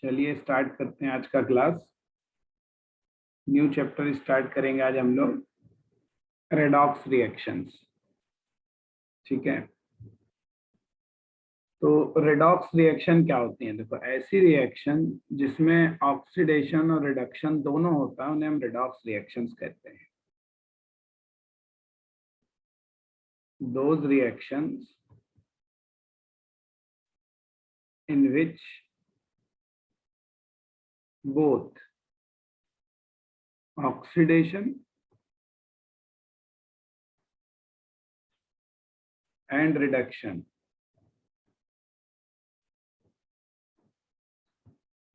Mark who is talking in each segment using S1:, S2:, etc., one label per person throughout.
S1: चलिए स्टार्ट करते हैं आज का क्लास। न्यू चैप्टर स्टार्ट करेंगे आज हम लोग, रेडॉक्स रिएक्शंस। ठीक है, तो रेडॉक्स रिएक्शन क्या होती है? देखो, ऐसी रिएक्शन जिसमें ऑक्सीडेशन और रिडक्शन दोनों होता है उन्हें हम रेडॉक्स रिएक्शंस कहते हैं। Those reactions in which both oxidation and reduction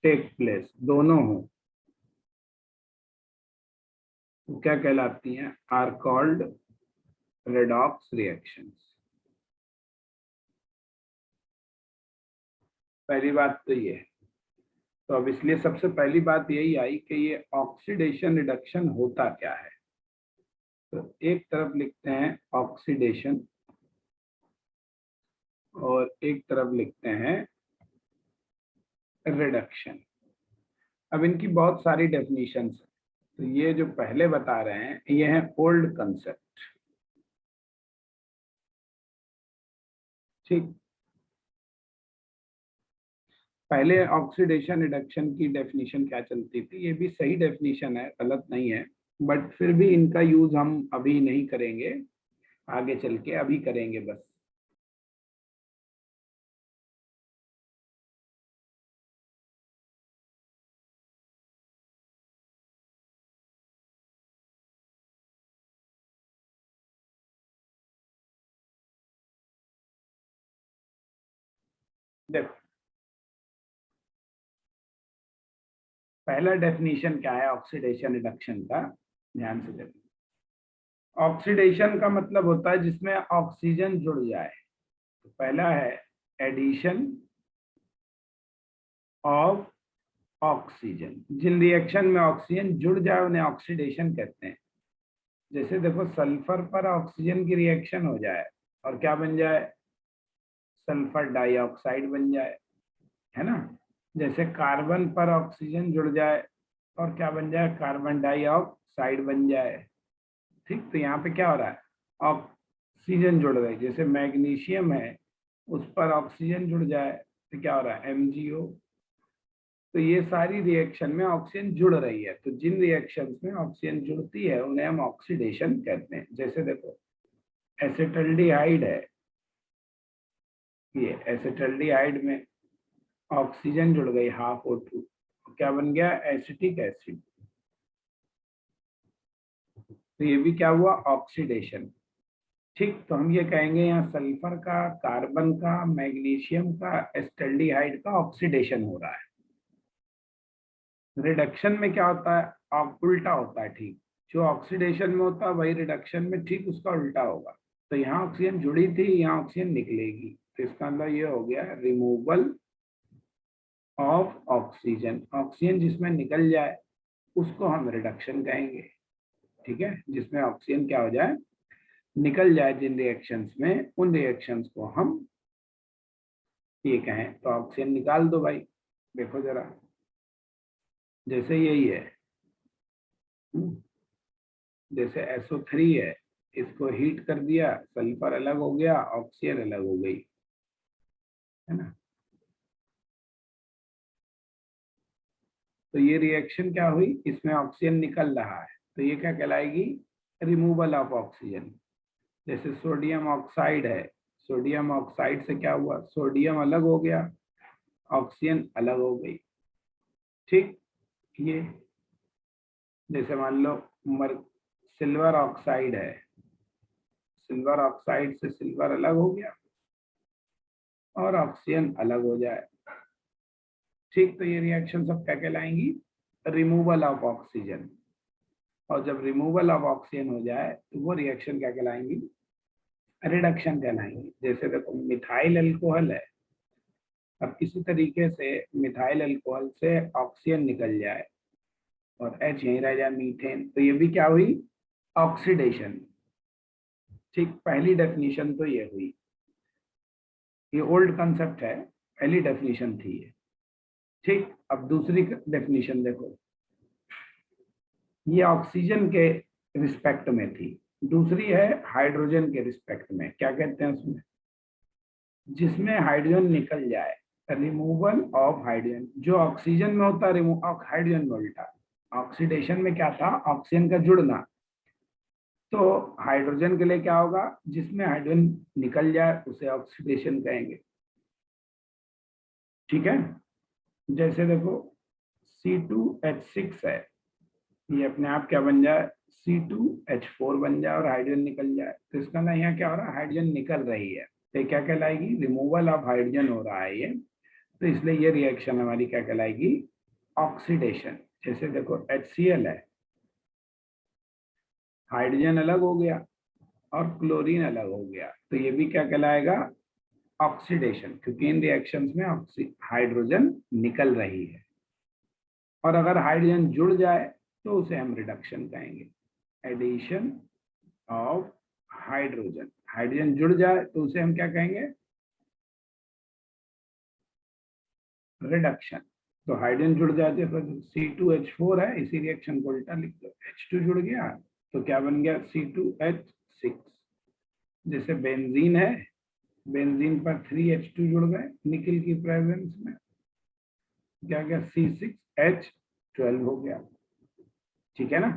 S1: take place, दोनों हो, तो क्या कहलाती हैं? Are called redox reactions. पहली बात तो ये है। तो अब इसलिए सबसे पहली बात यही आई कि ये ऑक्सीडेशन रिडक्शन होता क्या है। तो एक तरफ लिखते हैं ऑक्सीडेशन और एक तरफ लिखते हैं रिडक्शन। अब इनकी बहुत सारी डेफिनेशंस हैं, तो ये जो पहले बता रहे हैं ये है ओल्ड कंसेप्ट। ठीक, पहले ऑक्सीडेशन रिडक्शन की डेफिनेशन क्या चलती थी, ये भी सही डेफिनेशन है, गलत नहीं है, बट फिर भी इनका यूज हम अभी नहीं करेंगे, आगे चल के अभी करेंगे बस। देखो, पहला डेफिनेशन क्या है ऑक्सीडेशन रिडक्शन का, ध्यान से देखो। ऑक्सीडेशन का मतलब होता है जिसमें ऑक्सीजन जुड़ जाए। तो पहला है एडिशन ऑफ ऑक्सीजन। जिन रिएक्शन में ऑक्सीजन जुड़ जाए उन्हें ऑक्सीडेशन कहते हैं। जैसे देखो, सल्फर पर ऑक्सीजन की रिएक्शन हो जाए और क्या बन जाए? सल्फर डाइऑक्साइड बन जाए, है ना। जैसे कार्बन पर ऑक्सीजन जुड़ जाए और क्या बन जाए? कार्बन डाइऑक्साइड बन जाए। ठीक, तो यहाँ पे क्या हो रहा है? ऑक्सीजन जुड़ रही है। जैसे मैग्नीशियम है, उस पर ऑक्सीजन जुड़ जाए तो क्या हो रहा है? MgO। तो ये सारी रिएक्शन में ऑक्सीजन जुड़ रही है। तो जिन रिएक्शंस में ऑक्सीजन जुड़ती है उन्हें हम ऑक्सीडेशन कहते हैं। जैसे देखो, एसिटल्डिहाइड है, ये एसिटल्डिहाइड में ऑक्सीजन जुड़ गई, हाफ O2, क्या बन गया? Acetic acid. तो ये भी क्या हुआ? ऑक्सीडेशन। ठीक, तो हम ये कहेंगे यहाँ सल्फर का, कार्बन का, मैग्नीशियम का, एसिटल्डिहाइड का ऑक्सीडेशन हो रहा है। रिडक्शन में क्या होता है? उल्टा होता है। ठीक, जो ऑक्सीडेशन में होता है वही रिडक्शन में ठीक उसका उल्टा होगा। तो यहाँ ऑक्सीजन जुड़ी थी, यहाँ ऑक्सीजन निकलेगी, तो इसका मतलब ये हो गया रिमूवल ऑफ ऑक्सीजन। ऑक्सीजन जिसमें निकल जाए उसको हम रिडक्शन कहेंगे। ठीक है, जिसमें ऑक्सीजन क्या हो जाए? निकल जाए जिन रिएक्शंस में, उन रिएक्शंस को हम ये कहें। तो ऑक्सीजन निकाल दो भाई, देखो जरा, जैसे यही है, जैसे SO3 है, इसको हीट कर दिया, सल्फर अलग हो गया, ऑक्सीजन अलग हो गई, है ना। तो ये रिएक्शन क्या हुई? इसमें ऑक्सीजन निकल रहा है, तो ये क्या कहलाएगी? Removal of oxygen. जैसे सोडियम ऑक्साइड है, सोडियम ऑक्साइड से क्या हुआ? सोडियम अलग हो गया, ऑक्सीजन अलग हो गई। ठीक, ये जैसे मान लो मर सिल्वर ऑक्साइड है, सिल्वर ऑक्साइड से सिल्वर अलग हो गया और ऑक्सीजन अलग हो जाए। ठीक, तो ये रिएक्शन सब क्या कहलाएंगी? Removal of oxygen. और जब रिमूवल ऑफ ऑक्सीजन हो जाए तो वो रिएक्शन क्या कहलाएंगी? रिडक्शन कहलाएंगी। जैसे देखो, मिथाइल अल्कोहल है, अब किसी तरीके से मिथाइल अल्कोहल से ऑक्सीजन निकल जाए और H यहीं रह जाए, मीथेन, तो ये भी क्या हुई? ऑक्सीडेशन। ठीक, पहली डेफिनेशन तो ये हुई, ये ओल्ड कंसेप्ट है, पहली डेफिनेशन थी ये। ठीक, अब दूसरी डेफिनेशन देखो, ये ऑक्सीजन के रिस्पेक्ट में थी, दूसरी है हाइड्रोजन के रिस्पेक्ट में। क्या कहते हैं उसमें, जिसमें हाइड्रोजन निकल जाए, रिमूवल ऑफ हाइड्रोजन। जो ऑक्सीजन में होता है हाइड्रोजन में उल्टा, ऑक्सीडेशन में क्या था, ऑक्सीजन का जुड़ना, तो हाइड्रोजन के लिए क्या होगा, जिसमें हाइड्रोजन निकल जाए उसे ऑक्सीडेशन कहेंगे। ठीक है, जैसे देखो C2H6 है, ये अपने आप क्या बन जाए, C2H4 बन जाए और हाइड्रोजन निकल जाए, तो इसका ना यहाँ क्या हो रहा है, हाइड्रोजन निकल रही है, तो क्या कहलाएगी, रिमूवल ऑफ हाइड्रोजन हो रहा है ये, तो इसलिए ये रिएक्शन हमारी क्या कहलाएगी, ऑक्सीडेशन। जैसे देखो HCl है, हाइड्रोजन अलग हो गया और क्लोरीन अलग हो गया, तो ये भी क्या कहलाएगा, ऑक्सीडेशन, क्योंकि इन रिएक्शंस में हाइड्रोजन निकल रही है। और अगर हाइड्रोजन जुड़ जाए तो उसे हम रिडक्शन कहेंगे, एडिशन ऑफ हाइड्रोजन। हाइड्रोजन जुड़ जाए तो उसे हम क्या कहेंगे, रिडक्शन। तो हाइड्रोजन जुड़ जाए, जैसे C2H4 है, इसी रिएक्शन को उल्टा लिख दो, H2 जुड़ गया तो क्या बन गया, C2H6। जैसे बेंजीन है, बेंजीन पर 3H2 जुड़ गए निकल की प्रेजेंस में, क्या गया, C6H12 हो गया। ठीक है ना,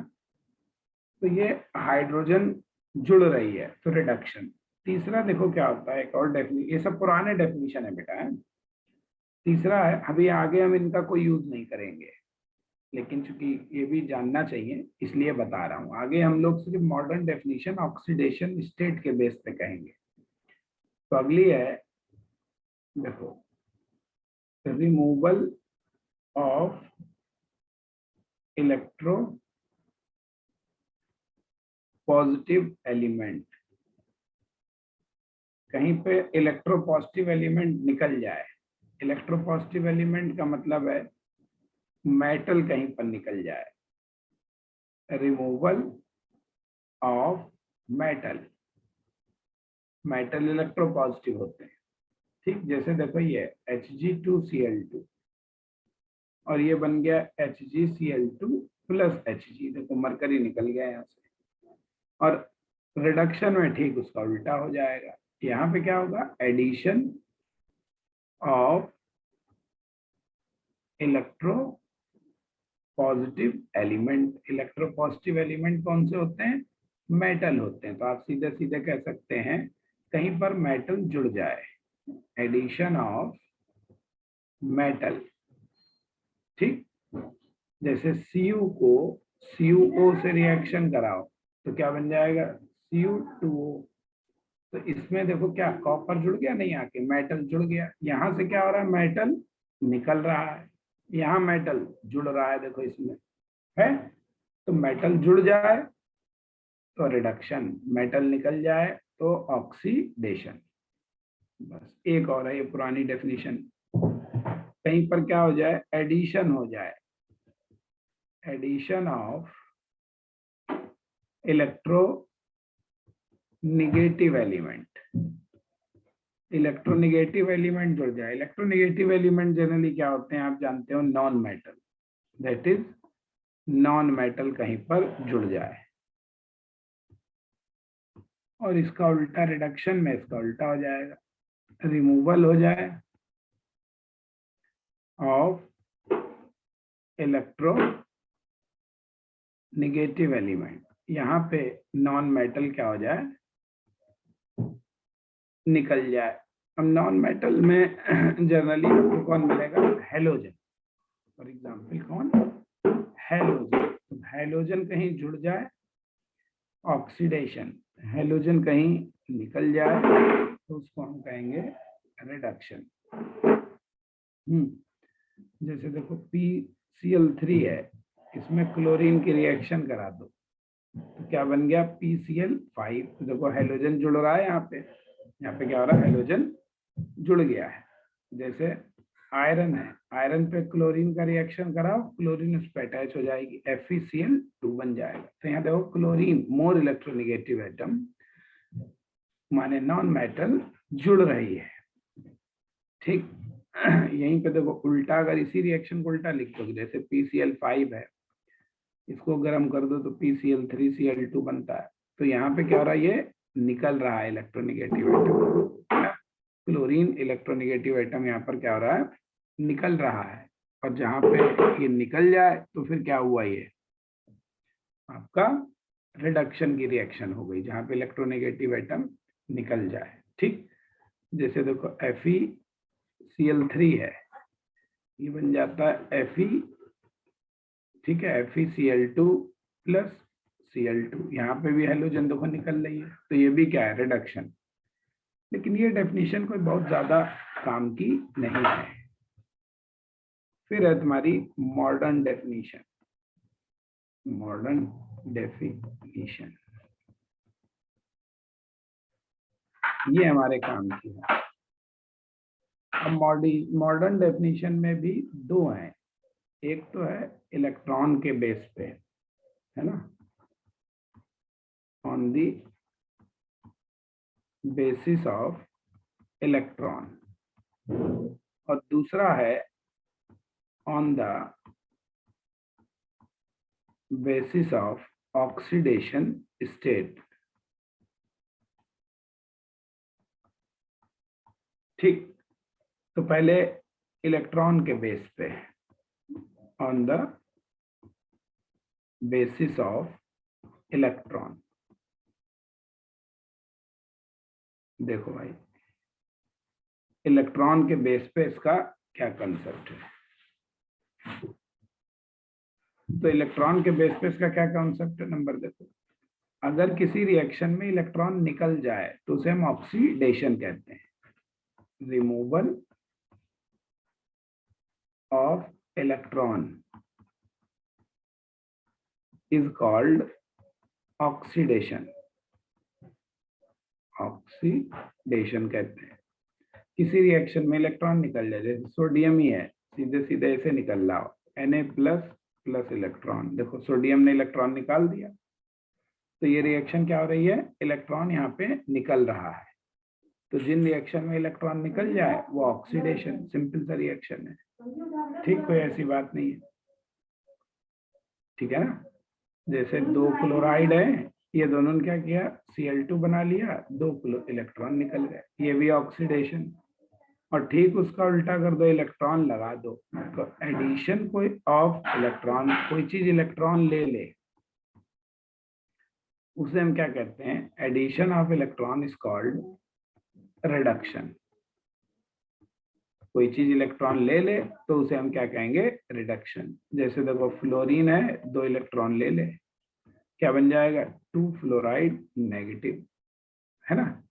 S1: तो ये हाइड्रोजन जुड़ रही है तो रिडक्शन। तीसरा देखो क्या होता है, एक और डेफिनेशन, ये सब पुराने डेफिनेशन है बेटा है। तीसरा है, अभी आगे हम इनका कोई यूज नहीं करेंगे, लेकिन चूंकि ये भी जानना चाहिए इसलिए बता रहा हूँ, आगे हम लोग सिर्फ मॉडर्न डेफिनेशन ऑक्सीडेशन स्टेट के बेस पे कहेंगे। तो अगली है, देखो, removal of electropositive element. कहीं पे इलेक्ट्रोपॉजिटिव एलिमेंट निकल जाए, इलेक्ट्रोपॉजिटिव एलिमेंट का मतलब है मेटल कहीं पर निकल जाए, removal of metal. Metal electropositive होते हैं, ठीक, जैसे देखो ये Hg2Cl2 और ये बन गया HgCl2 प्लस Hg, देखो मरकरी निकल गया यहाँ से, और रिडक्शन में ठीक उसका उल्टा हो जाएगा, यहाँ पे क्या होगा, addition of electropositive element. Electropositive element कौन से होते हैं, मेटल होते हैं, तो आप सीधे सीधे कह सकते हैं कहीं पर मेटल जुड़ जाए, एडिशन ऑफ मेटल। ठीक, जैसे Cu को CuO से रिएक्शन कराओ तो क्या बन जाएगा, Cu2O। तो इसमें देखो क्या कॉपर जुड़ गया, नहीं आके मेटल जुड़ गया, यहां से क्या हो रहा है, मेटल निकल रहा है, यहाँ मेटल जुड़ रहा है, देखो इसमें है, तो मेटल जुड़ जाए तो रिडक्शन, मेटल निकल जाए तो ऑक्सीडेशन। बस एक और है, ये पुरानी डेफिनेशन, कहीं पर क्या हो जाए, एडिशन हो जाए, addition of electronegative element. Electronegative element जुड़ जाए, इलेक्ट्रोनिगेटिव एलिमेंट जनरली क्या होते हैं आप जानते हो, non metal, that is non metal कहीं पर जुड़ जाए और इसका उल्टा, रिडक्शन में इसका उल्टा हो जाएगा, रिमूवल हो जाए ऑफ इलेक्ट्रो निगेटिव एलिमेंट, यहाँ पे नॉन मेटल क्या हो जाए, निकल जाए। अब नॉन मेटल में जनरली आपको कौन मिलेगा, हेलोजन, फॉर एग्जांपल कौन, हेलोजन। तो हेलोजन कहीं जुड़ जाए, ऑक्सीडेशन, हेलोजन कहीं निकल जाए तो उसको हम कहेंगे रिडक्शन। जैसे देखो PCl3 है, इसमें क्लोरीन की रिएक्शन करा दो तो क्या बन गया, PCl5। तो देखो हेलोजन जुड़ रहा है, यहाँ पे क्या हो रहा है, हेलोजन जुड़ गया है। जैसे आयरन है, आयरन पे क्लोरीन का रिएक्शन कराओ, क्लोरीन उस पर अटैच हो जाएगी, FeCl2 बन जाएगा। तो यहाँ देखो क्लोरीन मोर इलेक्ट्रोनिगेटिव एटम, माने नॉन मेटल जुड़ रही है। ठीक, यहीं पे देखो उल्टा, अगर इसी रिएक्शन को उल्टा लिख दोगे, जैसे PCl5 है, इसको गर्म कर दो तो PCl3Cl2 बनता है। तो यहाँ पे क्या हो रहा है, ये निकल रहा है electronegative atom, chlorine electronegative atom यहाँ पर क्या हो रहा है, निकल रहा है। और जहां पे ये निकल जाए तो फिर क्या हुआ, ये आपका रिडक्शन की रिएक्शन हो गई, जहां पे इलेक्ट्रोनेगेटिव एटम निकल जाए। ठीक, जैसे देखो FeCl3 है, ये बन जाता है Fe, ठीक है, FeCl2 प्लस Cl2, यहाँ पे भी हेलोजन देखो निकल रही है, तो ये भी क्या है, रिडक्शन। लेकिन ये डेफिनेशन कोई बहुत ज्यादा काम की नहीं है। फिर है तुम्हारी मॉडर्न डेफिनेशन, मॉडर्न डेफिनेशन ये हमारे काम की है। अब मॉडर्न डेफिनेशन में भी दो हैं, एक तो है इलेक्ट्रॉन के बेस पे, है ना, on the basis of electron, और दूसरा है on the basis of oxidation state. ठीक, तो पहले इलेक्ट्रॉन के बेस पे, on the basis of electron. देखो भाई, इलेक्ट्रॉन के बेस पे इसका क्या कंसेप्ट है, तो इलेक्ट्रॉन के बेस पे इसका क्या कॉन्सेप्ट है, नंबर देखो, अगर किसी रिएक्शन में इलेक्ट्रॉन निकल जाए तो उसे हम ऑक्सीडेशन कहते हैं, removal of electron is called oxidation, oxidation कहते हैं। किसी रिएक्शन में इलेक्ट्रॉन निकल जाए, जैसे सोडियम ही है, सीधे सीधे ऐसे निकल रहा हो, Na प्लस प्लस इलेक्ट्रॉन, देखो सोडियम ने इलेक्ट्रॉन निकाल दिया, तो ये रिएक्शन क्या हो रही है, इलेक्ट्रॉन यहाँ पे निकल रहा है। तो जिन रिएक्शन में इलेक्ट्रॉन निकल जाए वो ऑक्सीडेशन, सिंपल सा रिएक्शन है। ठीक, कोई ऐसी बात नहीं है, ठीक है ना। जैसे दो क्लोराइड है, ये दोनों ने क्या किया, Cl2 बना लिया, दो इलेक्ट्रॉन निकल गए, ये भी ऑक्सीडेशन। और ठीक उसका उल्टा कर दो, इलेक्ट्रॉन लगा दो, तो एडिशन कोई ऑफ इलेक्ट्रॉन, कोई चीज इलेक्ट्रॉन ले ले, उसे हम क्या कहते हैं, addition of electron is called reduction. कोई चीज इलेक्ट्रॉन ले ले तो उसे हम क्या कहेंगे, रिडक्शन। जैसे देखो फ्लोरीन है, दो इलेक्ट्रॉन ले ले, क्या बन जाएगा, 2 फ्लोराइड नेगेटिव, है ना।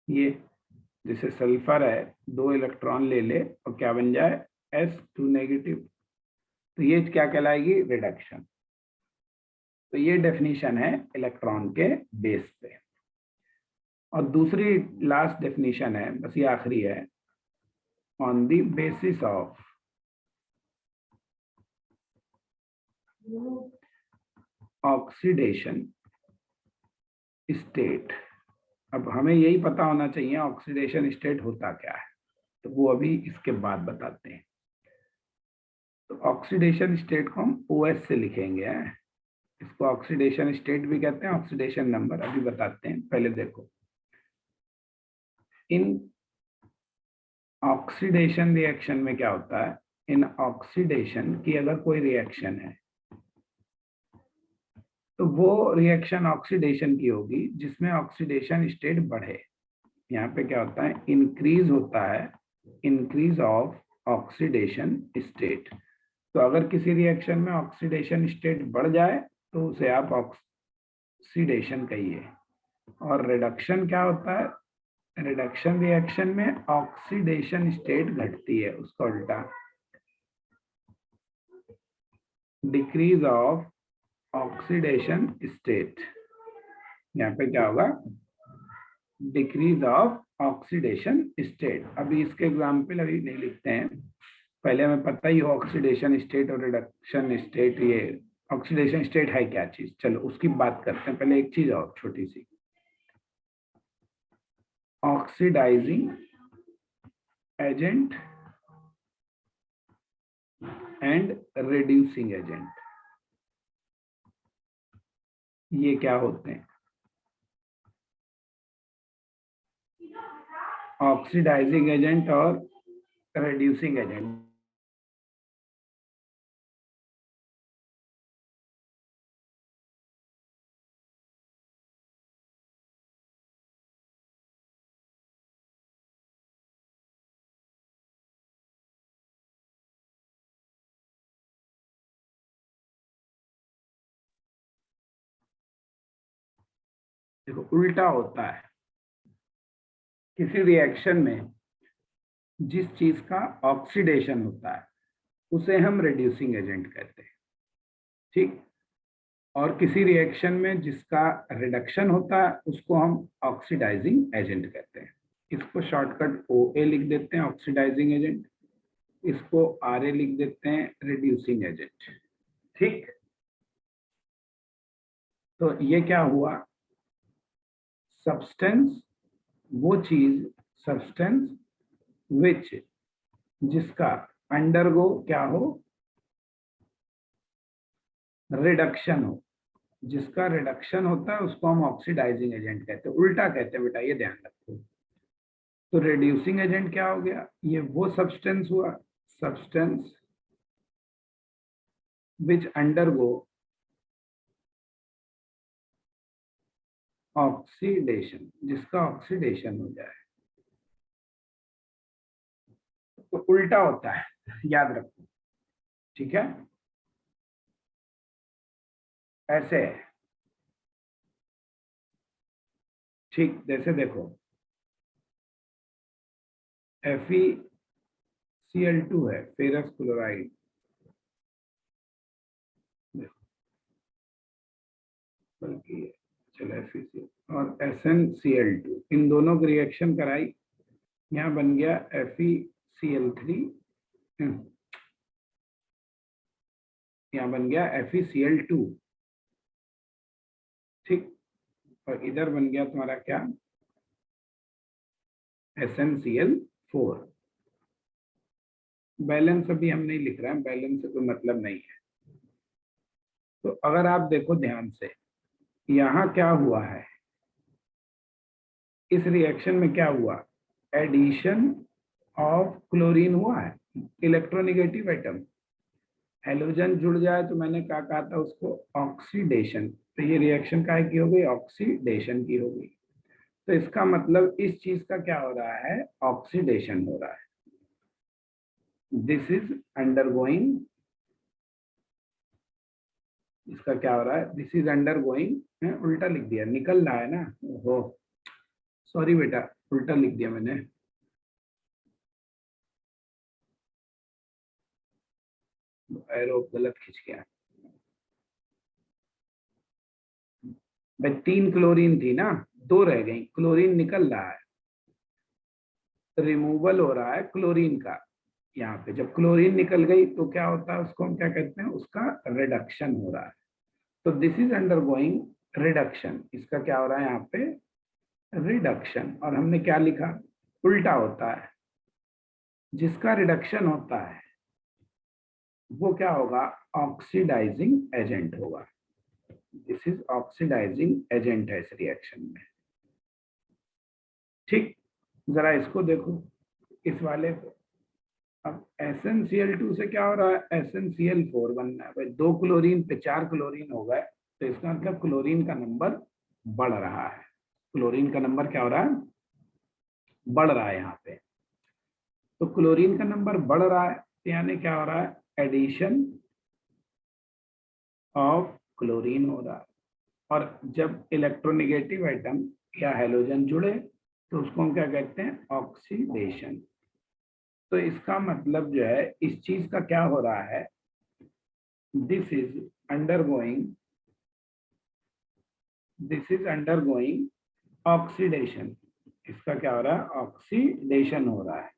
S1: ये जैसे सल्फर है, दो इलेक्ट्रॉन ले ले और क्या बन जाए, S2 नेगेटिव, तो ये क्या कहलाएगी, रिडक्शन। तो ये डेफिनेशन है इलेक्ट्रॉन के बेस पे। और दूसरी लास्ट डेफिनेशन है, बस ये आखिरी है, on the basis of oxidation state. अब हमें यही पता होना चाहिए ऑक्सीडेशन स्टेट होता क्या है, तो वो अभी इसके बाद बताते हैं। तो ऑक्सीडेशन स्टेट को हम OS से लिखेंगे, इसको ऑक्सीडेशन स्टेट भी कहते हैं, ऑक्सीडेशन नंबर अभी बताते हैं। पहले देखो, इन ऑक्सीडेशन रिएक्शन में क्या होता है, इन ऑक्सीडेशन की अगर कोई रिएक्शन है तो वो रिएक्शन ऑक्सीडेशन की होगी जिसमें ऑक्सीडेशन स्टेट बढ़े। यहाँ पे क्या होता है, इंक्रीज होता है, इंक्रीज ऑफ ऑक्सीडेशन स्टेट। तो अगर किसी रिएक्शन में ऑक्सीडेशन स्टेट बढ़ जाए तो उसे आप ऑक्सीडेशन कहिए। और रिडक्शन क्या होता है, रिडक्शन रिएक्शन में ऑक्सीडेशन स्टेट घटती है, उसका उल्टा, डिक्रीज ऑफ ऑक्सीडेशन स्टेट। यहाँ पे क्या होगा, डिक्रीज ऑफ ऑक्सीडेशन स्टेट। अभी इसके एग्जाम्पल अभी नहीं लिखते हैं, पहले हमें पता ही हो ऑक्सीडेशन स्टेट और रिडक्शन स्टेट, ये ऑक्सीडेशन स्टेट है क्या चीज, चलो उसकी बात करते हैं। पहले एक चीज और छोटी सी, oxidizing agent and reducing agent, ये क्या होते हैं? ऑक्सीडाइजिंग एजेंट और रिड्यूसिंग एजेंट। देखो उल्टा होता है, किसी रिएक्शन में जिस चीज का ऑक्सीडेशन होता है उसे हम रिड्यूसिंग एजेंट कहते हैं, ठीक। और किसी रिएक्शन में जिसका रिडक्शन होता है उसको हम ऑक्सीडाइजिंग एजेंट कहते हैं। इसको शॉर्टकट OA लिख देते हैं, ऑक्सीडाइजिंग एजेंट। इसको RA लिख देते हैं, रिड्यूसिंग एजेंट, ठीक। तो ये क्या हुआ? सब्सटेंस, वो चीज, सब्सटेंस विच, जिसका अंडरगो क्या हो? रिडक्शन हो। जिसका रिडक्शन होता है उसको हम ऑक्सीडाइजिंग एजेंट कहते हैं। उल्टा कहते हैं बेटा, ये ध्यान रखो। तो रिड्यूसिंग एजेंट क्या हो गया? ये वो सब्सटेंस हुआ, सब्सटेंस विच अंडरगो ऑक्सीडेशन, जिसका ऑक्सीडेशन हो जाए। तो उल्टा होता है, याद रखो, ठीक है। ऐसे है, ठीक। जैसे देखो FeCl2 है, फेरस क्लोराइड, बल्कि चलो FeCl और SnCl2, इन दोनों की रिएक्शन कराई, यहाँ बन गया FeCl3, यहाँ बन गया FeCl2, ठीक। और इधर बन गया तुम्हारा क्या? SnCl4। बैलेंस अभी हम नहीं लिख रहे हैं, बैलेंस से कोई मतलब नहीं है। तो अगर आप देखो ध्यान से, यहाँ क्या हुआ है? इस रिएक्शन में क्या हुआ? एडिशन ऑफ क्लोरीन हुआ है, इलेक्ट्रोनेगेटिव एटम। हेलोजन जुड़ जाए तो मैंने क्या कहा था उसको? ऑक्सीडेशन। तो ये रिएक्शन काय की हो गई? ऑक्सीडेशन की हो गई। तो इसका मतलब इस चीज का क्या हो रहा है? ऑक्सीडेशन हो रहा है। दिस इज अंडरगोइंग, इसका क्या हो रहा है? दिस इज अंडरगोइंग, उल्टा लिख दिया, निकल रहा है ना, हो सॉरी बेटा, उल्टा लिख दिया मैंने। एरो गलत खींच गया भाई, 3 क्लोरीन थी ना, 2 रह गई, क्लोरीन निकल रहा है, रिमूवल हो रहा है क्लोरीन का। यहाँ पे जब क्लोरीन निकल गई तो क्या होता है? उसको हम क्या कहते हैं? उसका रिडक्शन हो रहा है। तो दिस इज अंडरगोइंग रिडक्शन, इसका क्या हो रहा है यहाँ पे? रिडक्शन। और हमने क्या लिखा? उल्टा होता है, जिसका रिडक्शन होता है वो क्या होगा? ऑक्सीडाइजिंग एजेंट होगा। दिस इज ऑक्सीडाइजिंग एजेंट है इस रिएक्शन में, ठीक। जरा इसको देखो, इस वाले को। अब SnCl2 से क्या हो रहा है? SnCl4 बनना है भाई, 2 क्लोरीन पे 4 क्लोरीन हो गए, तो इसका मतलब क्लोरीन का नंबर बढ़ रहा है। क्लोरीन का नंबर क्या हो रहा है? बढ़ रहा है यहाँ पे। तो क्लोरीन का नंबर बढ़ रहा है, यानी क्या हो रहा है? एडिशन ऑफ क्लोरीन हो रहा है। और जब इलेक्ट्रोनेगेटिव एटम या हेलोजन जुड़े तो उसको हम क्या कहते हैं? ऑक्सीडेशन। तो इसका मतलब जो है, इस चीज का क्या हो रहा है? This is undergoing, this is undergoing oxidation. इसका क्या हो रहा है? ऑक्सीडेशन हो रहा है।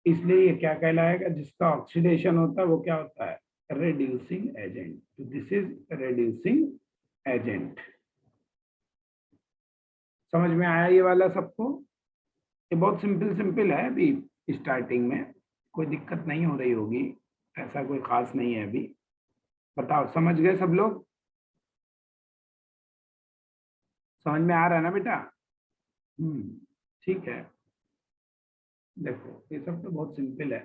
S1: इसलिए ये क्या कहलाएगा? जिसका ऑक्सीडेशन होता है वो क्या होता है? Reducing agent. This is reducing agent. समझ में आया ये वाला सबको? ये बहुत सिंपल सिंपल है, अभी स्टार्टिंग में कोई दिक्कत नहीं हो रही होगी। ऐसा कोई खास नहीं है अभी। बताओ, समझ गए सब लोग? समझ में आ रहा है ना बेटा? ठीक है। देखो ये सब तो बहुत सिंपल है।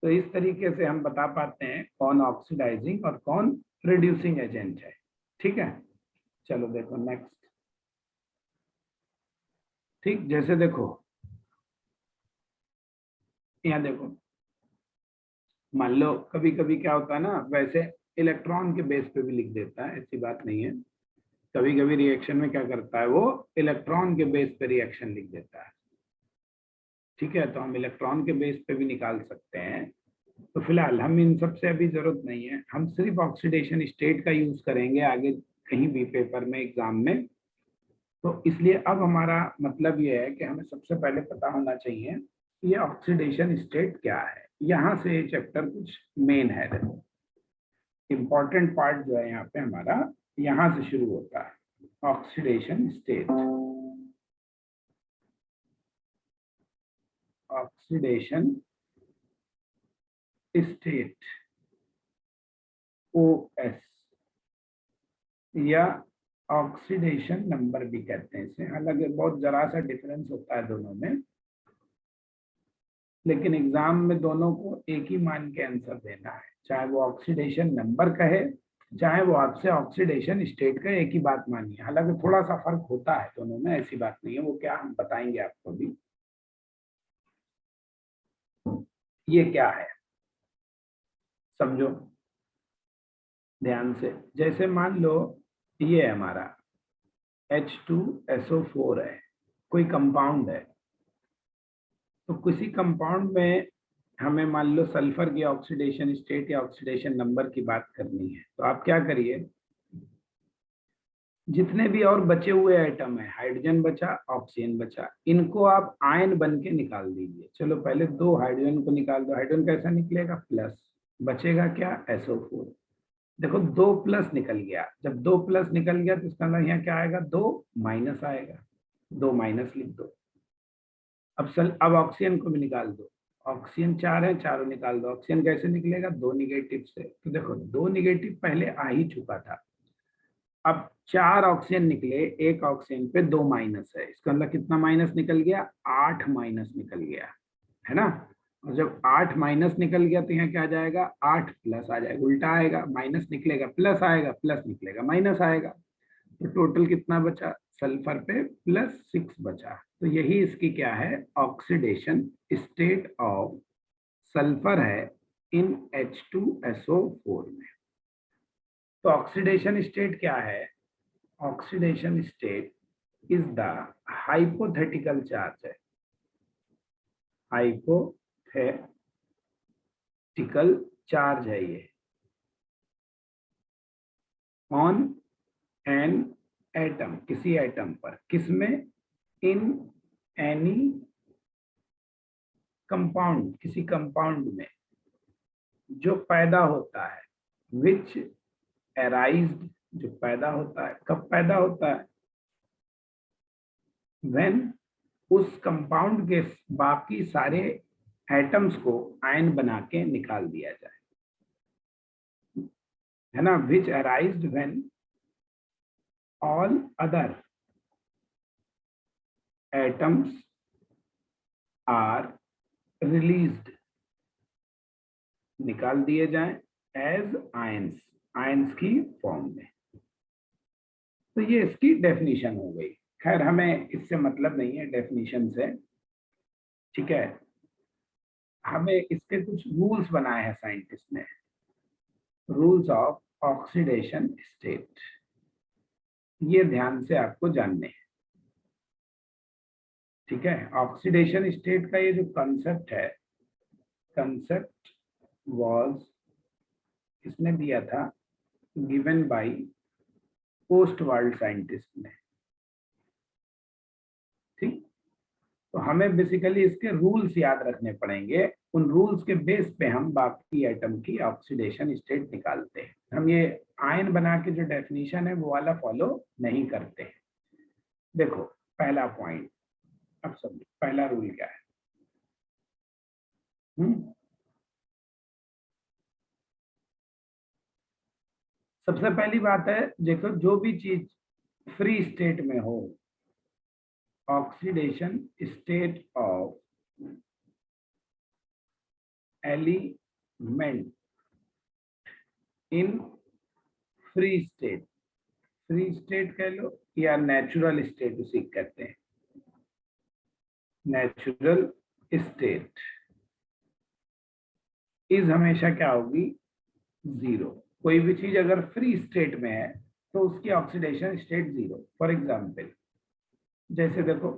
S1: तो इस तरीके से हम बता पाते हैं कौन ऑक्सीडाइजिंग और कौन रिड्यूसिंग एजेंट है। ठीक है, चलो देखो नेक्स्ट। ठीक, जैसे देखो यहाँ देखो, मान लो कभी कभी क्या होता है ना, वैसे इलेक्ट्रॉन के बेस पे भी लिख देता है, ऐसी बात नहीं है। कभी कभी रिएक्शन में क्या करता है, वो इलेक्ट्रॉन के बेस पे रिएक्शन लिख देता है। ठीक है, तो हम इलेक्ट्रॉन के बेस पे भी निकाल सकते हैं। तो फिलहाल हम इन सब से अभी जरूरत नहीं है, हम सिर्फ ऑक्सीडेशन स्टेट का यूज करेंगे आगे कहीं भी पेपर में, एग्जाम में। तो इसलिए अब हमारा मतलब ये है कि हमें सबसे पहले पता होना चाहिए ये ऑक्सीडेशन स्टेट क्या है। यहाँ से ये चैप्टर कुछ मेन है, देखो इम्पोर्टेंट पार्ट जो है यहाँ पे हमारा, यहाँ से शुरू होता है oxidation state. Oxidation state, OS, या ऑक्सीडेशन नंबर भी कहते हैं इसे। हालांकि बहुत जरा सा डिफरेंस होता है दोनों में, लेकिन एग्जाम में दोनों को एक ही मान के आंसर देना है, चाहे वो ऑक्सीडेशन नंबर कहे, चाहे वो आपसे ऑक्सीडेशन स्टेट का, एक ही बात मानिए। हालांकि थोड़ा सा फर्क होता है दोनों में, ऐसी बात नहीं है, वो क्या हम बताएंगे आपको भी। ये क्या है समझो ध्यान से। जैसे मान लो ये हमारा H2SO4 है, कोई कंपाउंड है। तो किसी कंपाउंड में हमें मान लो सल्फर की ऑक्सीडेशन स्टेट या ऑक्सीडेशन नंबर की बात करनी है, तो आप क्या करिए, जितने भी और बचे हुए आइटम है, हाइड्रोजन बचा, ऑक्सीजन बचा, इनको आप आयन बन के निकाल दीजिए। चलो पहले दो हाइड्रोजन को निकाल दो, हाइड्रोजन कैसा निकलेगा, प्लस, बचेगा क्या, SO4। देखो दो प्लस निकल गया, जब दो प्लस निकल गया तो इसका मतलब यहाँ क्या आएगा, दो माइनस आएगा, दो माइनस लिख दो। अब ऑक्सीजन को भी निकाल दो, ऑक्सीजन चार है, चारों निकाल दो। ऑक्सीजन कैसे निकलेगा, दो निगेटिव से। तो देखो दो निगेटिव पहले आ ही चुका था, अब चार ऑक्सीजन निकले, एक ऑक्सीजन पे दो माइनस है, इसका मतलब कितना माइनस निकल गया, 8 माइनस निकल गया, है ना। और जब 8 माइनस निकल गया तो यहाँ क्या आ जाएगा, 8 प्लस आ जाएगा, उल्टा आएगा, माइनस निकलेगा प्लस आएगा, प्लस निकलेगा माइनस आएगा। तो टोटल कितना बचा, सल्फर पे +6 बचा। तो यही इसकी क्या है, ऑक्सीडेशन स्टेट ऑफ सल्फर है इन H2SO4 में। तो ऑक्सीडेशन स्टेट क्या है, oxidation state is the hypothetical charge है, हाइपोथेटिकल चार्ज है ये, ऑन एन एटम, किसी एटम पर, किसमें, इन एनी कंपाउंड, किसी कंपाउंड में जो पैदा होता है, विच अराइज्ड, जो पैदा होता है, कब पैदा होता है, व्हेन उस कंपाउंड के बाकी सारे एटम्स को आयन बना के निकाल दिया जाए, है ना, which arised when all other atoms are released, निकाल दिए जाएं एज आयंस, आयंस की फॉर्म में। तो ये इसकी डेफिनेशन हो गई। खैर हमें इससे मतलब नहीं है डेफिनेशन से, ठीक है। हमें इसके कुछ रूल्स बनाए हैं साइंटिस्ट ने, रूल्स ऑफ ऑक्सीडेशन स्टेट, ये ध्यान से आपको जानने हैं, ठीक है। ऑक्सीडेशन स्टेट का ये जो कंसेप्ट है, कंसेप्ट वाज, किसने दिया था, given by post world scientist ने, ठीक। तो हमें बेसिकली इसके रूल्स याद रखने पड़ेंगे, उन रूल्स के बेस पे हम बाकी एटम की ऑक्सीडेशन स्टेट निकालते हैं। हम ये आयन बना के जो डेफिनेशन है वो वाला फॉलो नहीं करते हैं। देखो पहला पॉइंट, अब समझो पहला रूल क्या है, सबसे पहली बात है, देखो जो भी चीज फ्री स्टेट में हो, oxidation state of element in free state, free state कह लो या नेचुरल स्टेट उसी कहते हैं, नेचुरल स्टेट इज हमेशा क्या होगी, जीरो। कोई भी चीज अगर फ्री स्टेट में है तो उसकी oxidation state zero. For example जैसे देखो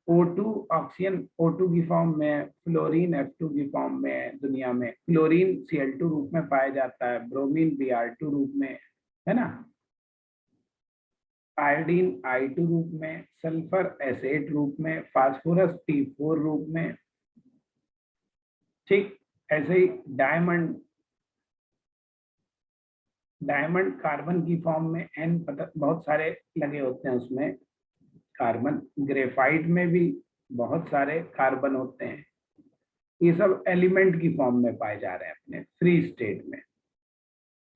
S1: O2 ऑक्सीजन O2 की फॉर्म में, फ्लोरीन F2 की फॉर्म में, दुनिया में क्लोरीन Cl2 रूप में पाया जाता है, ब्रोमीन Br2 रूप में, है ना, आयोडीन I2 रूप में, सल्फर S8 रूप में, फास्फोरस P4 रूप में। ठीक ऐसे ही डायमंड कार्बन की फॉर्म में N बहुत सारे लगे होते हैं उसमें कार्बन। ग्रेफाइट में भी बहुत सारे कार्बन होते हैं। ये सब एलिमेंट की फॉर्म में पाए जा रहे हैं अपने फ्री स्टेट में।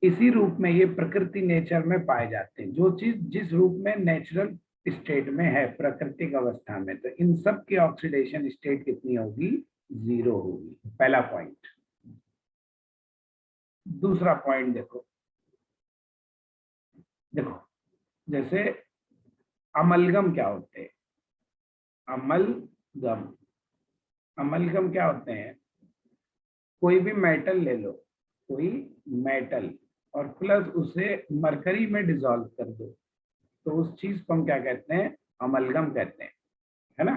S1: इसी रूप में ये प्रकृति नेचर में पाए जाते हैं। जो चीज जिस रूप में नेचुरल स्टेट में है, प्राकृतिक अवस्था में, तो इन सब की ऑक्सीडेशन स्टेट कितनी होगी, जीरो होगी। पहला पॉइंट। दूसरा पॉइंट देखो जैसे अमलगम क्या होते हैं, अमलगम क्या होते हैं, कोई भी मेटल ले लो, कोई मेटल, और प्लस उसे मरकरी में डिसॉल्व कर दो, तो उस चीज को हम क्या कहते हैं, अमलगम कहते हैं, है ना।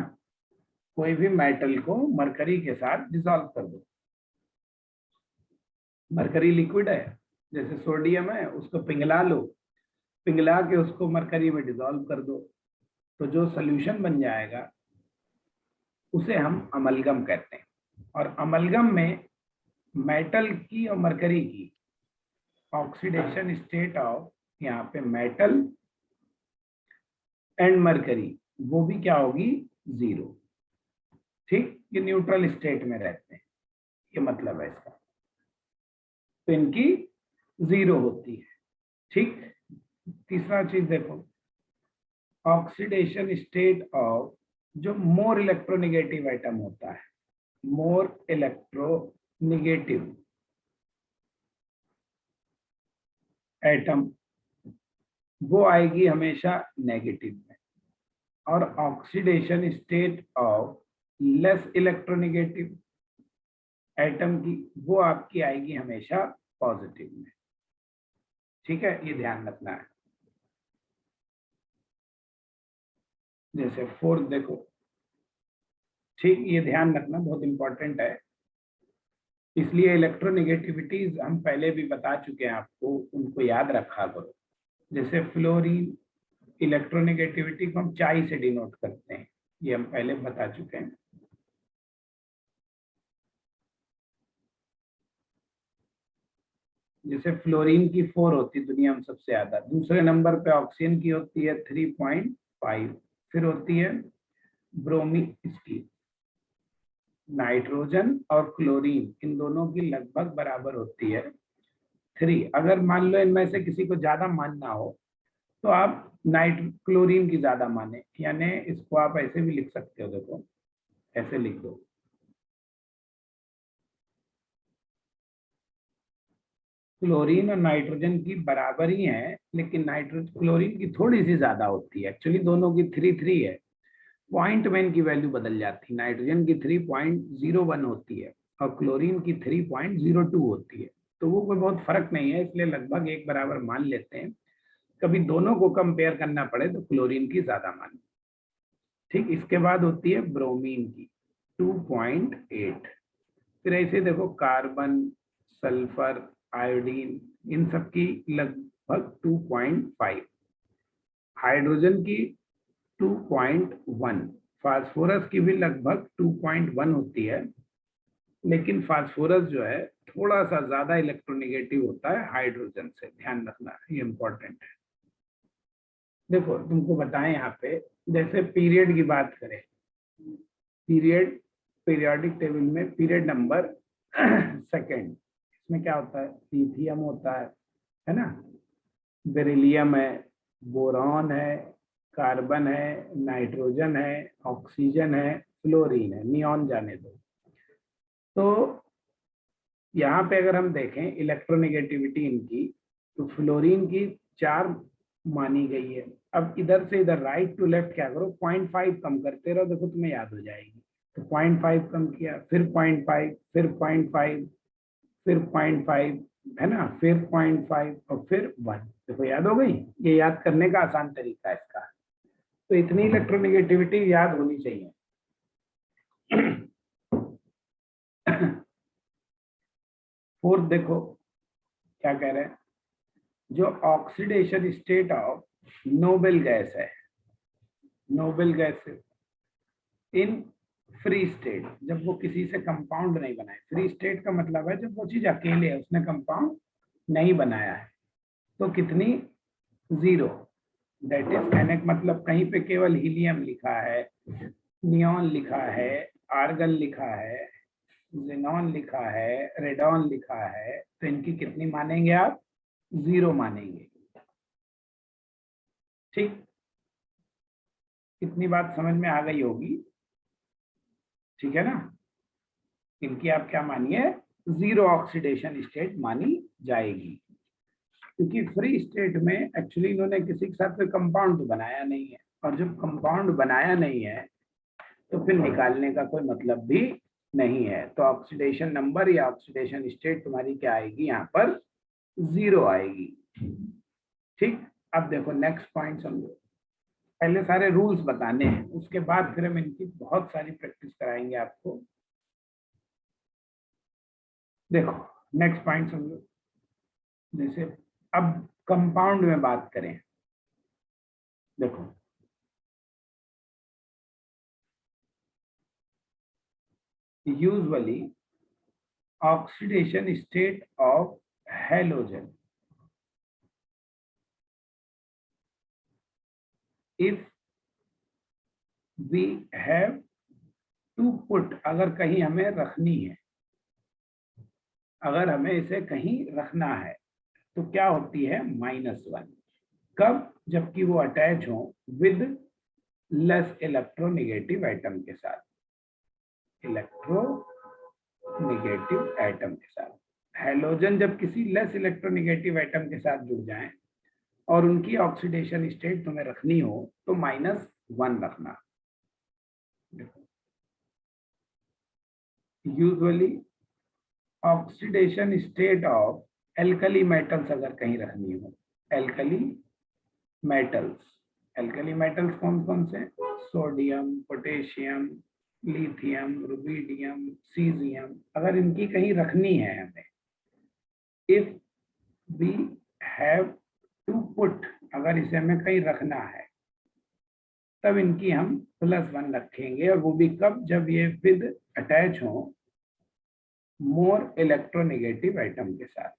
S1: कोई भी मेटल को मरकरी के साथ डिसॉल्व कर दो, मरकरी लिक्विड है, जैसे सोडियम है, उसको पिघला लो, पिघला के उसको मरकरी में डिसॉल्व कर दो, तो जो सोल्यूशन बन जाएगा उसे हम अमलगम कहते हैं। और अमलगम में मेटल की और मरकरी की ऑक्सीडेशन स्टेट ऑफ, यहाँ पे मेटल एंड मरकरी, वो भी क्या होगी, जीरो। ठीक, ये न्यूट्रल स्टेट में रहते हैं, ये मतलब है इसका, तो इनकी जीरो होती है। ठीक, तीसरा चीज देखो, ऑक्सीडेशन स्टेट ऑफ जो मोर इलेक्ट्रोनेगेटिव एटम होता है, मोर इलेक्ट्रोनेगेटिव एटम, वो आएगी हमेशा नेगेटिव में। और oxidation state of less electronegative atom की, वो आपकी आएगी हमेशा पॉजिटिव में। ठीक है, ये ध्यान रखना है। जैसे फोर्थ देखो, ठीक, ये ध्यान रखना बहुत इंपॉर्टेंट है, इसलिए इलेक्ट्रोनेगेटिविटीज हम पहले भी बता चुके हैं आपको, उनको याद रखा करो। जैसे फ्लोरीन इलेक्ट्रोनेगेटिविटी को हम चाई से डिनोट करते हैं, ये हम पहले बता चुके हैं। जैसे फ्लोरीन की 4 होती है दुनिया में सबसे ज्यादा, दूसरे नंबर पे ऑक्सीजन की होती है 3.5, फिर होती है ब्रोमीन, इसकी नाइट्रोजन और क्लोरीन, इन दोनों की लगभग बराबर होती है 3। अगर मान लो इनमें से किसी को ज्यादा मानना हो तो आप क्लोरीन की ज्यादा माने, यानी इसको आप ऐसे भी लिख सकते हो, देखो ऐसे लिख दो, क्लोरीन और नाइट्रोजन की बराबर ही है, लेकिन क्लोरीन की थोड़ी सी ज्यादा होती है। एक्चुअली दोनों की 3 है, पॉइंट में इनकी वैल्यू बदल जाती है। नाइट्रोजन की 3.01 होती है और क्लोरीन की 3.02 होती है, तो वो कोई बहुत फर्क नहीं है, इसलिए लगभग एक बराबर मान लेते हैं। कभी दोनों को कंपेयर करना पड़े तो क्लोरीन की ज्यादा मान। ठीक, इसके बाद होती है ब्रोमीन की 2.8, फिर ऐसे देखो कार्बन, सल्फर, आयोडीन, इन सब की लगभग 2.5, हाइड्रोजन की 2.1, फास्फोरस की भी लगभग 2.1 होती है, लेकिन फास्फोरस जो है थोड़ा सा ज्यादा इलेक्ट्रोनेगेटिव होता है हाइड्रोजन से, ध्यान रखना, ये इंपॉर्टेंट है। देखो तुमको बताएं यहाँ पे, जैसे पीरियड की बात करें, पीरियड पीरियोडिक टेबल में पीरियड नंबर सेकंड, इसमें क्या होता है, लिथियम होता है ना, बेरिलियम है, बोरॉन है, कार्बन है, नाइट्रोजन है, ऑक्सीजन है, फ्लोरीन है, नियॉन जाने दो। तो यहाँ पे अगर हम देखें इलेक्ट्रोनेगेटिविटी इनकी, तो फ्लोरीन की 4 मानी गई है। अब इधर से इधर राइट टू लेफ्ट क्या करो, 0.5 कम करते रहो, देखो तुम्हें याद हो जाएगी। तो 0.5 कम किया, फिर 0.5, फिर 0.5, फिर 0.5, है ना, फिर 0.5 और फिर 1। देखो याद हो गई। ये याद करने का आसान तरीका है इसका। तो इतनी इलेक्ट्रोनेगेटिविटी याद होनी चाहिए। फोर्थ देखो क्या कह रहे हैं, जो oxidation state of noble gas है, noble gas in free state, जब वो किसी से कंपाउंड नहीं बनाए। फ्री स्टेट का मतलब है जब वो चीज अकेले है, उसने कंपाउंड नहीं बनाया है, तो कितनी, 0। दैट इज कहने का मतलब कहीं पे केवल हीलियम लिखा है, नियॉन लिखा है, आर्गन लिखा है, जेनॉन लिखा है, रेडॉन लिखा है, तो इनकी कितनी मानेंगे आप, 0 मानेंगे। ठीक, इतनी बात समझ में आ गई होगी, ठीक है ना। इनकी आप क्या मानिए, 0 ऑक्सीडेशन स्टेट मानी जाएगी, क्योंकि फ्री स्टेट में एक्चुअली इन्होंने किसी के साथ कोई कंपाउंड तो बनाया नहीं है, और जब कंपाउंड बनाया नहीं है तो फिर निकालने का कोई मतलब भी नहीं है। तो ऑक्सीडेशन नंबर या ऑक्सीडेशन स्टेट तुम्हारी क्या आएगी, यहाँ पर 0 आएगी। ठीक, अब देखो नेक्स्ट पॉइंट समझो। पहले सारे रूल्स बताने हैं, उसके बाद फिर हम इनकी बहुत सारी प्रैक्टिस कराएंगे आपको। देखो नेक्स्ट पॉइंट समझो। जैसे अब कंपाउंड में बात करें, देखो usually oxidation state of halogen, if we have to put, अगर कहीं हमें रखनी है, अगर हमें इसे कहीं रखना है, तो क्या होती है, -1। कब, जबकि वो अटैच हो विद लेस इलेक्ट्रोनेगेटिव एटम के साथ, इलेक्ट्रोनेगेटिव एटम के साथ। हेलोजन जब किसी लेस इलेक्ट्रोनेगेटिव एटम के साथ जुड़ जाएं और उनकी ऑक्सीडेशन स्टेट तुम्हें रखनी हो, तो -1 रखना। Usually oxidation state of alkali metals अगर कहीं रखनी हो, एल्कली मेटल्स, एल्कली मेटल्स कौन कौन से, sodium, potassium, lithium, rubidium, caesium, अगर इनकी कहीं रखनी है हमें, if we have to put, अगर इसे हमें कहीं रखना है, तब इनकी हम +1 रखेंगे, और वो भी कब, जब ये विद अटैच हो मोर इलेक्ट्रोनेगेटिव एटम के साथ,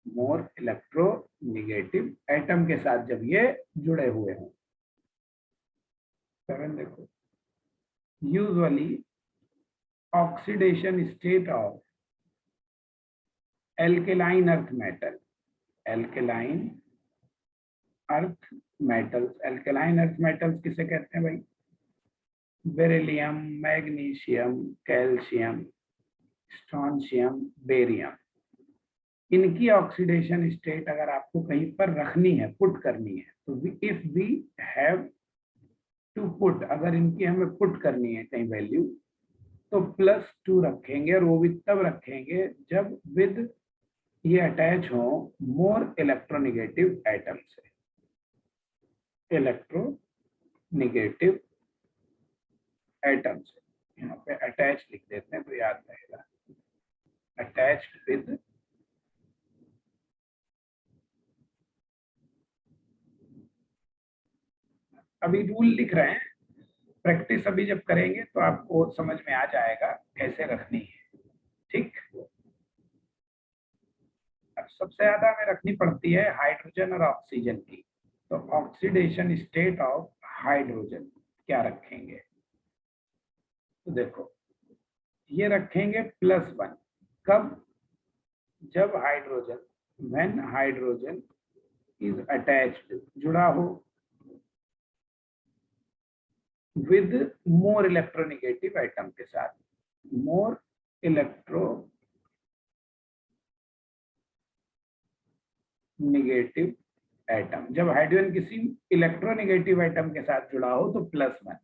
S1: मोर इलेक्ट्रोनेगेटिव एटम के साथ जब ये जुड़े हुए हों। 7 देखो, usually oxidation state of alkaline earth metal, alkaline earth metals, alkaline earth metals किसे कहते हैं भाई, beryllium, magnesium, calcium, strontium, barium. इनकी ऑक्सीडेशन स्टेट अगर आपको कहीं पर रखनी है, पुट करनी है, तो if we have to put, अगर इनकी हमें पुट करनी है कहीं वैल्यू, तो +2 रखेंगे, और वो भी तब रखेंगे जब विद ये अटैच हो मोर इलेक्ट्रोनेगेटिव एटम से, इलेक्ट्रोनेगेटिव एटम से। यहाँ पे अटैच लिख देते हैं तो याद रहेगा, अटैच्ड विद अभी रूल लिख रहे हैं, प्रैक्टिस अभी जब करेंगे तो आपको समझ में आ जाएगा कैसे रखनी है। ठीक, अब सबसे ज्यादा हमें रखनी पड़ती है हाइड्रोजन और ऑक्सीजन की, तो ऑक्सीडेशन स्टेट ऑफ हाइड्रोजन क्या रखेंगे, तो देखो ये रखेंगे +1। कब? जब hydrogen, when hydrogen is attached, जुड़ा हो, विद मोर इलेक्ट्रोनेगेटिव एटम के साथ, मोर इलेक्ट्रोनेगेटिव एटम। जब हाइड्रोजन किसी इलेक्ट्रोनेगेटिव एटम के साथ जुड़ा हो तो +1,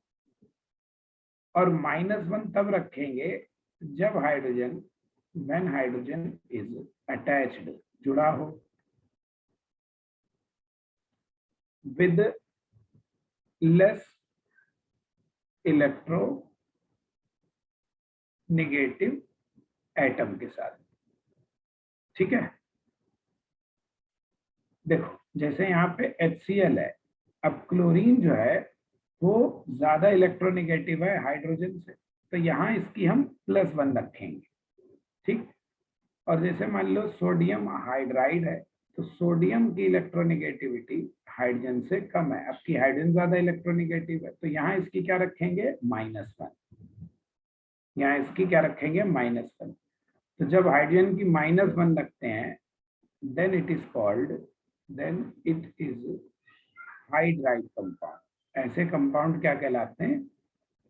S1: और -1 तब रखेंगे जब hydrogen, when hydrogen is attached, जुड़ा हो, विद लेस इलेक्ट्रोनेगेटिव एटम के साथ। ठीक है, देखो जैसे यहाँ पे HCl है, अब क्लोरीन जो है वो ज्यादा इलेक्ट्रोनेगेटिव है हाइड्रोजन से, तो यहाँ इसकी हम +1 रखेंगे। ठीक, और जैसे मान लो सोडियम हाइड्राइड है, तो सोडियम की इलेक्ट्रोनेगेटिविटी हाइड्रोजन से कम है, अब की हाइड्रोजन ज्यादा इलेक्ट्रोनेगेटिव है, तो यहाँ इसकी क्या रखेंगे? -1। यहाँ इसकी क्या रखेंगे? -1। तो जब हाइड्रोजन की -1 रखते हैं, then it is called, then it is hydride compound. ऐसे कंपाउंड क्या कहलाते हैं?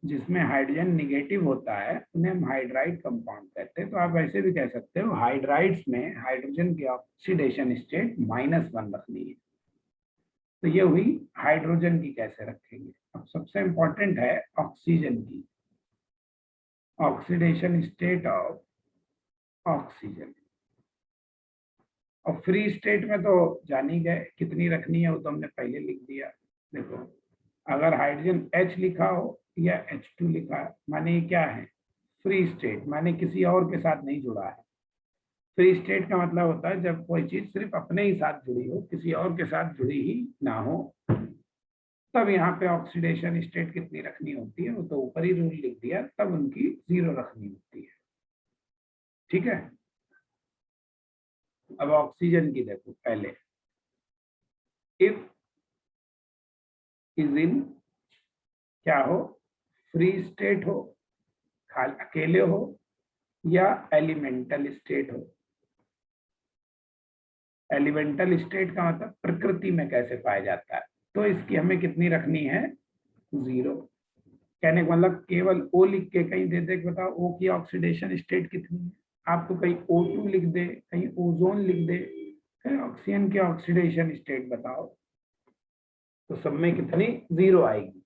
S1: जिसमें हाइड्रोजन निगेटिव होता है उन्हें हम हाइड्राइड कंपाउंड कहते हैं। तो आप ऐसे भी कह सकते हो हाइड्राइड्स में हाइड्रोजन की ऑक्सीडेशन स्टेट -1 रखनी है। तो ये हुई हाइड्रोजन की कैसे रखेंगे। अब सबसे इंपॉर्टेंट है ऑक्सीजन की, ऑक्सीडेशन स्टेट ऑफ ऑक्सीजन। और फ्री स्टेट में तो जान ही गए कितनी रखनी है, वो तो हमने पहले लिख दिया। देखो अगर हाइड्रोजन H लिखा हो या H2 लिखा है, माने ये क्या है? फ्री स्टेट, माने किसी और के साथ नहीं जुड़ा है। फ्री स्टेट का मतलब होता है जब कोई चीज सिर्फ अपने ही साथ जुड़ी हो, किसी और के साथ जुड़ी ही ना हो, तब यहाँ पे ऑक्सीडेशन स्टेट कितनी रखनी होती है, वो तो ऊपर ही रूल लिख दिया, तब उनकी 0 रखनी होती है। ठीक है, अब ऑक्सीजन की देखो पहले, इफ इज इन, क्या हो? फ्री स्टेट हो, अकेले हो, या एलिमेंटल स्टेट हो। एलिमेंटल स्टेट का मतलब प्रकृति में कैसे पाया जाता है, तो इसकी हमें कितनी रखनी है? 0। कहने का मतलब केवल O लिख के कहीं दे दे बताओ O की ऑक्सीडेशन स्टेट कितनी है, आपको कहीं O2 लिख दे, कहीं ओजोन लिख दे, कहीं ऑक्सीजन की ऑक्सीडेशन स्टेट बताओ, तो सब में कितनी? 0 आएगी।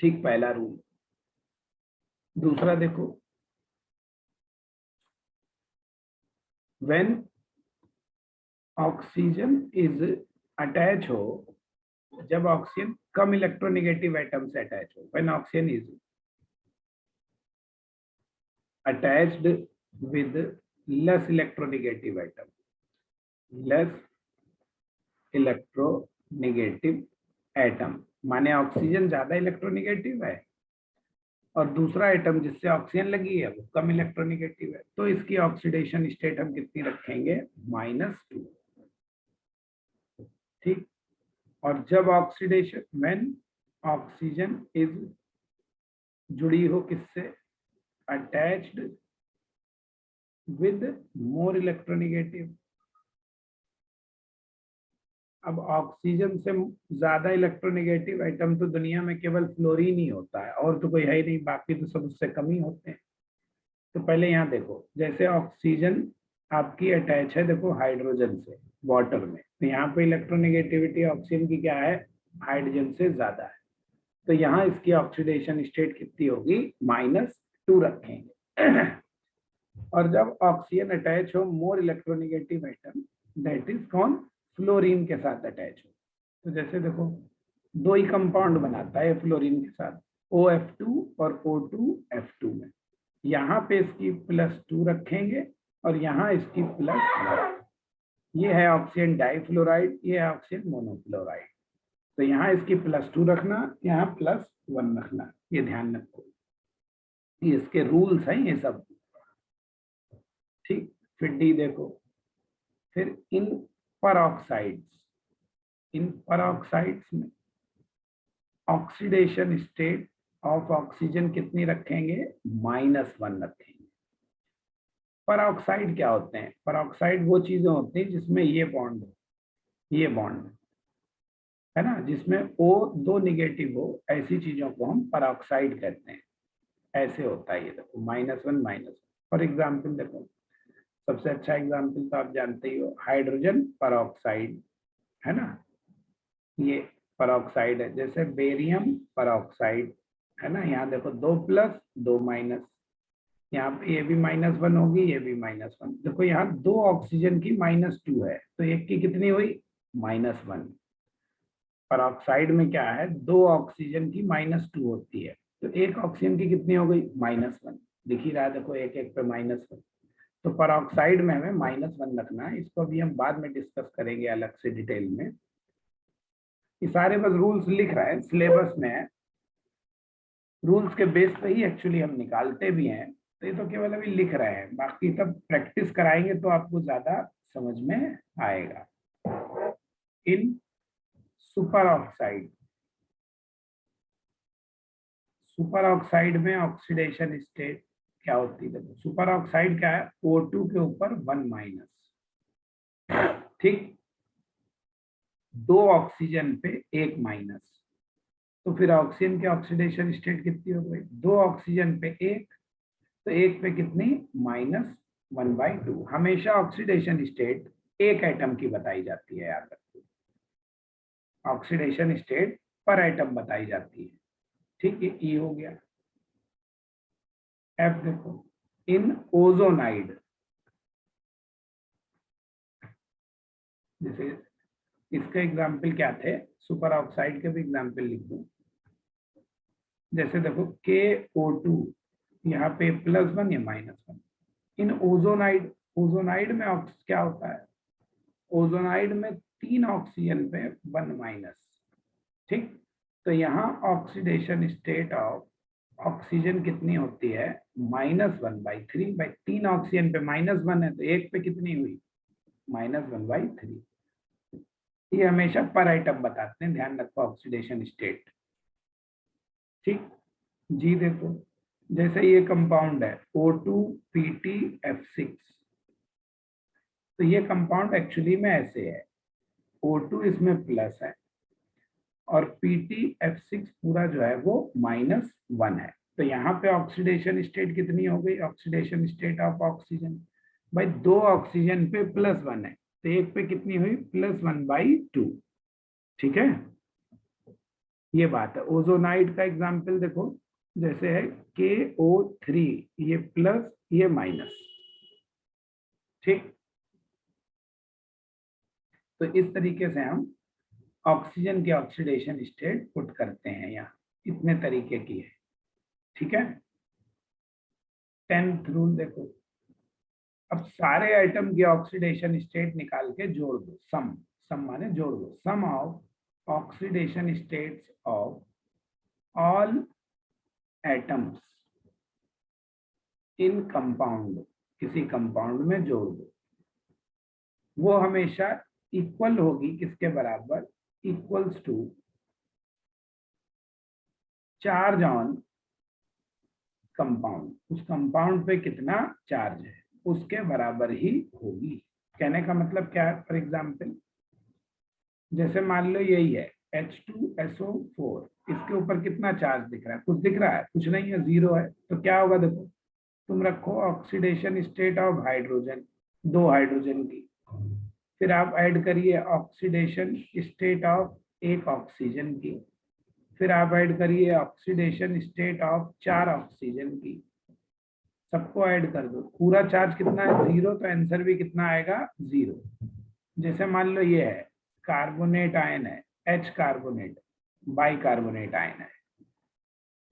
S1: ठीक, पहला रूल। दूसरा देखो, व्हेन ऑक्सीजन इज अटैच हो, जब ऑक्सीजन कम इलेक्ट्रोनेगेटिव एटम से अटैच हो, when oxygen is attached with less electronegative atom, less electronegative atom, माने ऑक्सीजन ज्यादा इलेक्ट्रोनेगेटिव है और दूसरा एटम जिससे ऑक्सीजन लगी है वो कम इलेक्ट्रोनेगेटिव है, तो इसकी ऑक्सीडेशन स्टेट हम कितनी रखेंगे? -2। ठीक, और जब ऑक्सीडेशन, व्हेन ऑक्सीजन इज जुड़ी हो किससे? Attached with more electronegative. अब ऑक्सीजन से ज्यादा इलेक्ट्रोनेगेटिव एटम तो दुनिया में केवल फ्लोरीन ही होता है, और तो कोई है ही नहीं, बाकी तो सब उससे कम ही होते हैं। तो पहले यहाँ देखो, जैसे ऑक्सीजन आपकी अटैच है देखो हाइड्रोजन से वाटर में, तो यहाँ पे इलेक्ट्रोनेगेटिविटी ऑक्सीजन की क्या है? हाइड्रोजन से ज्यादा है, तो यहाँ इसकी ऑक्सीडेशन स्टेट कितनी होगी? -2 रखेंगे। और जब ऑक्सीजन अटैच हो more electronegative atom, that is कौन? फ्लोरीन के साथ अटैच हो, तो जैसे देखो 2 ही कंपाउंड बनाता है फ्लोरीन के साथ, OF2 और O2F2 में, यहाँ पे इसकी +2 रखेंगे और यहाँ इसकी +1। ये है ऑक्सीजन डाइफ्लोराइड, ये है ऑक्सीजन मोनोफ्लोराइड, तो यहाँ इसकी +2 रखना, यहाँ +1 रखना, ये ध्यान रखो, ये इसके रूल्स हैं ये सब। ठीक, फिर डी देखो, फिर इन परऑक्साइड्स, इन परऑक्साइड्स में ऑक्सीडेशन स्टेट ऑफ ऑक्सीजन कितनी रखेंगे, -1 रखेंगे। परऑक्साइड क्या होते हैं, परऑक्साइड वो चीजें होती हैं जिसमें ये बॉन्ड हो, ये बॉन्ड है ना, जिसमें O2 नेगेटिव हो, ऐसी चीजों को हम परऑक्साइड कहते हैं। ऐसे होता है ये, देखो -1 फॉर एग्जाम्पल देखो, सबसे अच्छा एग्जाम्पल तो आप जानते ही हो, हाइड्रोजन परऑक्साइड है ना, ये परऑक्साइड है। जैसे बेरियम परऑक्साइड है ना, यहाँ देखो 2+ 2-, यहाँ पे ये भी -1 होगी, ये भी -1। देखो यहाँ 2 ऑक्सीजन की -2 है, तो एक की कितनी हुई, -1। परऑक्साइड में क्या है, 2 ऑक्सीजन की -2 होती है, तो एक ऑक्सीजन की कितनी हो गई, -1। दिख ही रहा है देखो, एक एक पे -1। तो परऑक्साइड में हमें -1 रखना है। इसको भी हम बाद में डिस्कस करेंगे अलग से डिटेल में। ये सारे बस रूल्स लिख रहा है, सिलेबस में है, रूल्स के बेस पे ही एक्चुअली हम निकालते भी हैं, तो ये तो केवल अभी लिख रहे हैं, बाकी तब प्रैक्टिस कराएंगे तो आपको ज्यादा समझ में आएगा। इन सुपर ऑक्साइड, सुपर ऑक्साइड में ऑक्सीडेशन स्टेट क्या होती है, सुपर ऑक्साइड क्या है, O2 के ऊपर 1-, ठीक, 2 ऑक्सीजन पे 1-, तो फिर ऑक्सीजन की ऑक्सीडेशन स्टेट कितनी हो गई, 2 ऑक्सीजन पे 1, तो 1 पे कितनी, -1/2। हमेशा ऑक्सीडेशन स्टेट एक एटम की बताई जाती है, याद रखिए, ऑक्सीडेशन स्टेट पर एटम बताई जाती है, ठीक है। ई हो गया। एफ देखो, इन ओजोनाइड, जैसे इसका एग्जाम्पल क्या थे, सुपर ऑक्साइड के भी एग्जाम्पल लिख दूं। जैसे देखो KO2, यहाँ पे +1 या -1। इन ओजोनाइड, ओजोनाइड में क्या होता है, ओजोनाइड में 3 ऑक्सीजन पे 1-, ठीक। तो यहाँ ऑक्सीडेशन स्टेट ऑफ ऑक्सीजन कितनी होती है, -1/3। भाई 3 ऑक्सीजन पे -1 है, तो एक पे कितनी हुई, -1/3। ये हमेशा पर आइटम बताते हैं, ध्यान रखो ऑक्सीडेशन स्टेट, ठीक। जी देखो, जैसे ये कंपाउंड है O2PtF6, तो ये कंपाउंड एक्चुअली में ऐसे है, O2 इसमें प्लस है और PtF6 पूरा जो है वो -1 है। तो यहाँ पे ऑक्सीडेशन स्टेट कितनी हो गई, ऑक्सीडेशन स्टेट ऑफ ऑक्सीजन, भाई 2 ऑक्सीजन पे +1 है, तो एक पे कितनी हुई, +1/2, ठीक है। ये बात है। ओजोनाइड का एग्जाम्पल देखो, जैसे है KO3, ये प्लस ये माइनस, ठीक। तो इस तरीके से हम ऑक्सीजन की ऑक्सीडेशन स्टेट पुट करते हैं, यहाँ इतने तरीके की है, ठीक है। 10th रूल देखो, अब सारे आइटम की ऑक्सीडेशन स्टेट निकाल के जोड़ दो, सम माने जोड़ दो, sum of oxidation states of all atoms in compound, किसी कंपाउंड में जोड़ दो, वो हमेशा इक्वल होगी किसके बराबर, equals to charge on compound, उस कंपाउंड पे कितना चार्ज है उसके बराबर ही होगी। कहने का मतलब क्या है, फॉर एग्जाम्पल जैसे मान लो यही है H2SO4, इसके ऊपर कितना चार्ज दिख रहा है, कुछ दिख रहा है, कुछ नहीं है, 0 है। तो क्या होगा, देखो तुम रखो oxidation state of hydrogen, 2 hydrogen की, फिर आप ऐड करिए ऑक्सीडेशन स्टेट ऑफ 1 ऑक्सीजन की, फिर आप ऐड करिए ऑक्सीडेशन स्टेट ऑफ 4 ऑक्सीजन की, सबको ऐड कर दो, पूरा चार्ज कितना है, 0, तो आंसर भी कितना आएगा, 0। जैसे मान लो ये है कार्बोनेट आयन है, H carbonate, by carbonate ion है,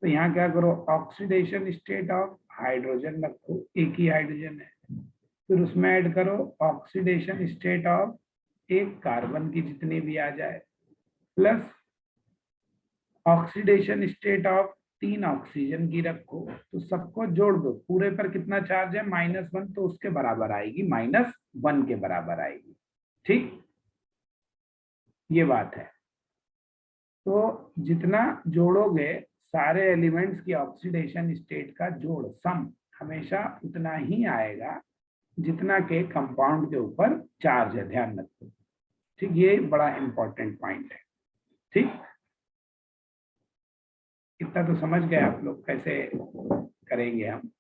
S1: तो यहाँ क्या करो, ऑक्सीडेशन स्टेट ऑफ हाइड्रोजन रखो, एक ही हाइड्रोजन है, फिर उसमें ऐड करो ऑक्सीडेशन स्टेट ऑफ 1 कार्बन की जितनी भी आ जाए, plus oxidation state of 3 oxygen की रखो, तो सबको जोड़ दो, पूरे पर कितना चार्ज है, -1, तो उसके बराबर आएगी, -1 के बराबर आएगी, ठीक। ये बात है। तो जितना जोड़ोगे सारे एलिमेंट्स की ऑक्सीडेशन स्टेट का जोड़ सम हमेशा उतना ही आएगा जितना के कंपाउंड के ऊपर चार्ज है, ध्यान रखो। ठीक, ये बड़ा इंपॉर्टेंट पॉइंट है। ठीक, इतना तो समझ गए आप लोग कैसे करेंगे हम।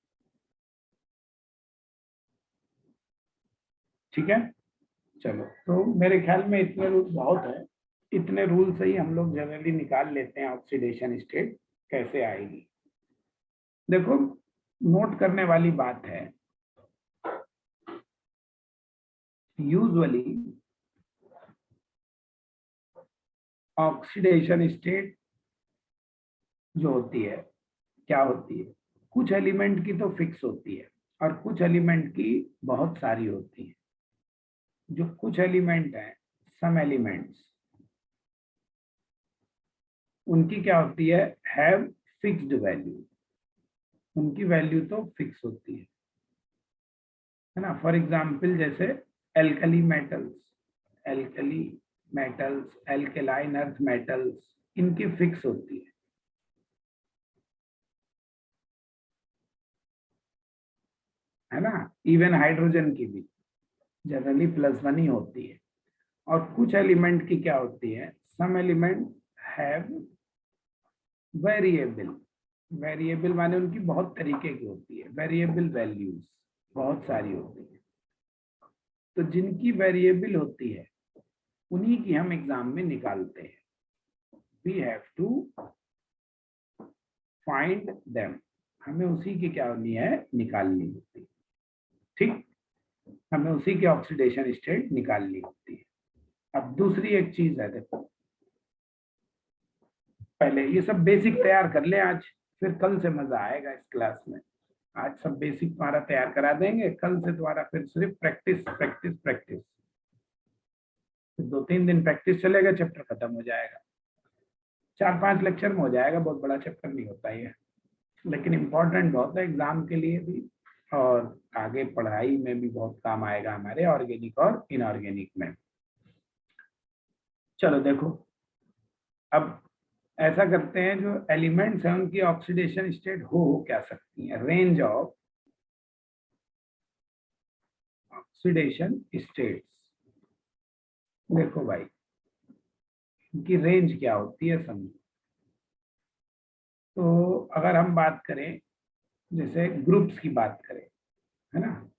S1: ठीक है, चलो, तो मेरे ख्याल में इतने रूल बहुत है। इतने रूल से ही हम लोग जनरली निकाल लेते हैं ऑक्सीडेशन स्टेट कैसे आएगी। देखो, नोट करने वाली बात है, यूजुअली ऑक्सीडेशन स्टेट जो होती है क्या होती है, कुछ एलिमेंट की तो फिक्स होती है और कुछ एलिमेंट की बहुत सारी होती है। जो कुछ एलिमेंट है, सम एलिमेंट्स, उनकी क्या होती हैव फिक्स्ड वैल्यू, उनकी वैल्यू तो फिक्स होती है ना। फॉर एग्जांपल जैसे alkali metals, alkali metals, alkaline earth metals, इनकी फिक्स होती है ना। इवन हाइड्रोजन की भी जनरली +1 ही होती है। और कुछ एलिमेंट की क्या होती है, some element have variable, variable माने उनकी बहुत तरीके की होती है, वेरिएबल वैल्यूज बहुत सारी होती है। तो जिनकी वेरिएबल होती है उन्हीं की हम एग्जाम में निकालते हैं। We have to find them, हमें उसी की क्या होनी है, निकालनी होती है। ठीक, हमें उसी की ऑक्सीडेशन स्टेट निकालनी होती है। अब दूसरी एक चीज है, देखो, पहले ये सब बेसिक तैयार कर ले आज, फिर कल से मजा आएगा इस क्लास में। आज सब बेसिक तुम्हारा तैयार करा देंगे, कल से तुम्हारा फिर सिर्फ प्रैक्टिस प्रैक्टिस प्रैक्टिस। 2-3 दिन प्रैक्टिस चलेगा, चैप्टर खत्म हो जाएगा। 4-5 लेक्चर में हो जाएगा, बहुत बड़ा चैप्टर नहीं होता ये, लेकिन इम्पोर्टेंट बहुत है एग्जाम के लिए भी, और आगे पढ़ाई में भी बहुत काम आएगा हमारे ऑर्गेनिक और इनऑर्गेनिक में। चलो देखो, अब ऐसा करते हैं, जो एलिमेंट्स हैं उनकी ऑक्सीडेशन स्टेट हो क्या सकती है, रेंज ऑफ ऑक्सीडेशन स्टेट्स। देखो भाई, इनकी रेंज क्या होती है समझो। तो अगर हम बात करें, जैसे ग्रुप्स की बात करें, है ना,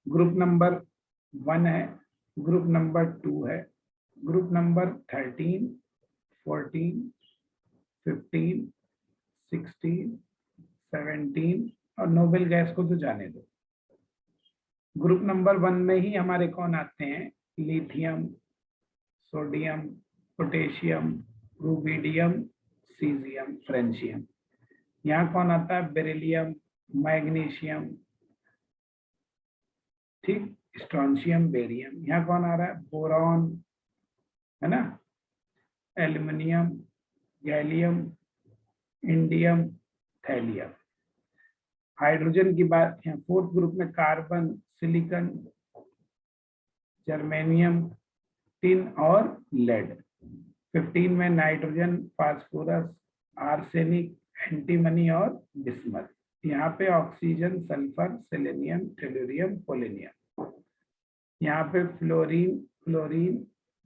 S1: ग्रुप नंबर 1 है, ग्रुप नंबर 2 है, ग्रुप नंबर 13, 14, 15, 16, 17, और नोबेल गैस को तो जाने दो। ग्रुप नंबर 1 में ही हमारे कौन आते हैं, lithium, sodium, potassium, rubidium, caesium, francium. यहाँ कौन आता है, बेरिलियम, मैग्नीशियम, ठीक, स्ट्रोंशियम, बेरियम। यहाँ कौन आ रहा है, बोरॉन, है ना, aluminium, gallium, indium, thallium. Hydrogen की बात है, 4th ग्रुप में कार्बन, सिलिकॉन, जर्मेनियम, टिन और लेड। 15 में नाइट्रोजन, फास्फोरस, आर्सेनिक, एंटीमनी और बिस्मथ। यहाँ पे oxygen, sulphur, selenium, tellurium, polonium. यहाँ पे fluorine, chlorine,